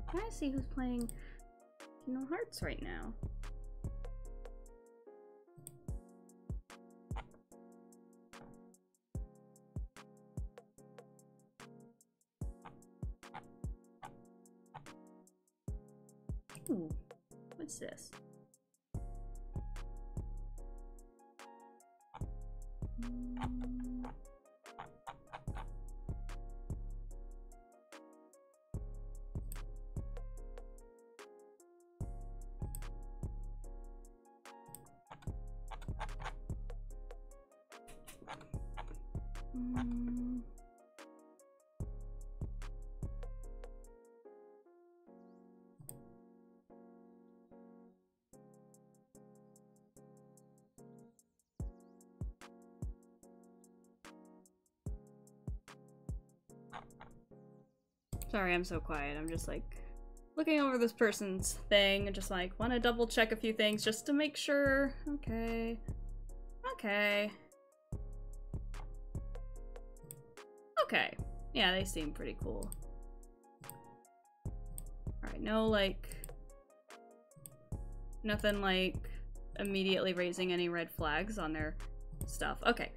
I'm trying to see who's playing Kingdom Hearts right now. Ooh, what's this? Sorry, I'm so quiet. I'm just like looking over this person's thing and just like want to double check a few things just to make sure. Okay. Okay. Okay. Yeah, they seem pretty cool. Alright, no like... nothing like immediately raising any red flags on their stuff. Okay.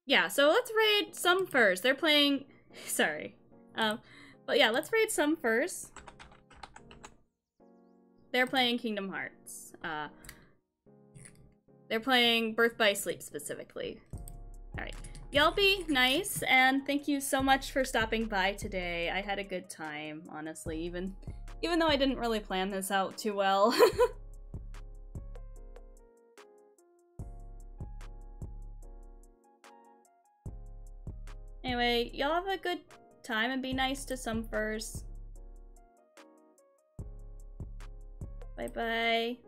Yeah, so let's raid some first. They're playing... Sorry. But yeah, let's raid some first. They're playing Kingdom Hearts. They're playing Birth by Sleep specifically. Alright. Y'all be nice, and thank you so much for stopping by today. I had a good time, honestly, even though I didn't really plan this out too well. Anyway, y'all have a good time and be nice to some first. Bye bye.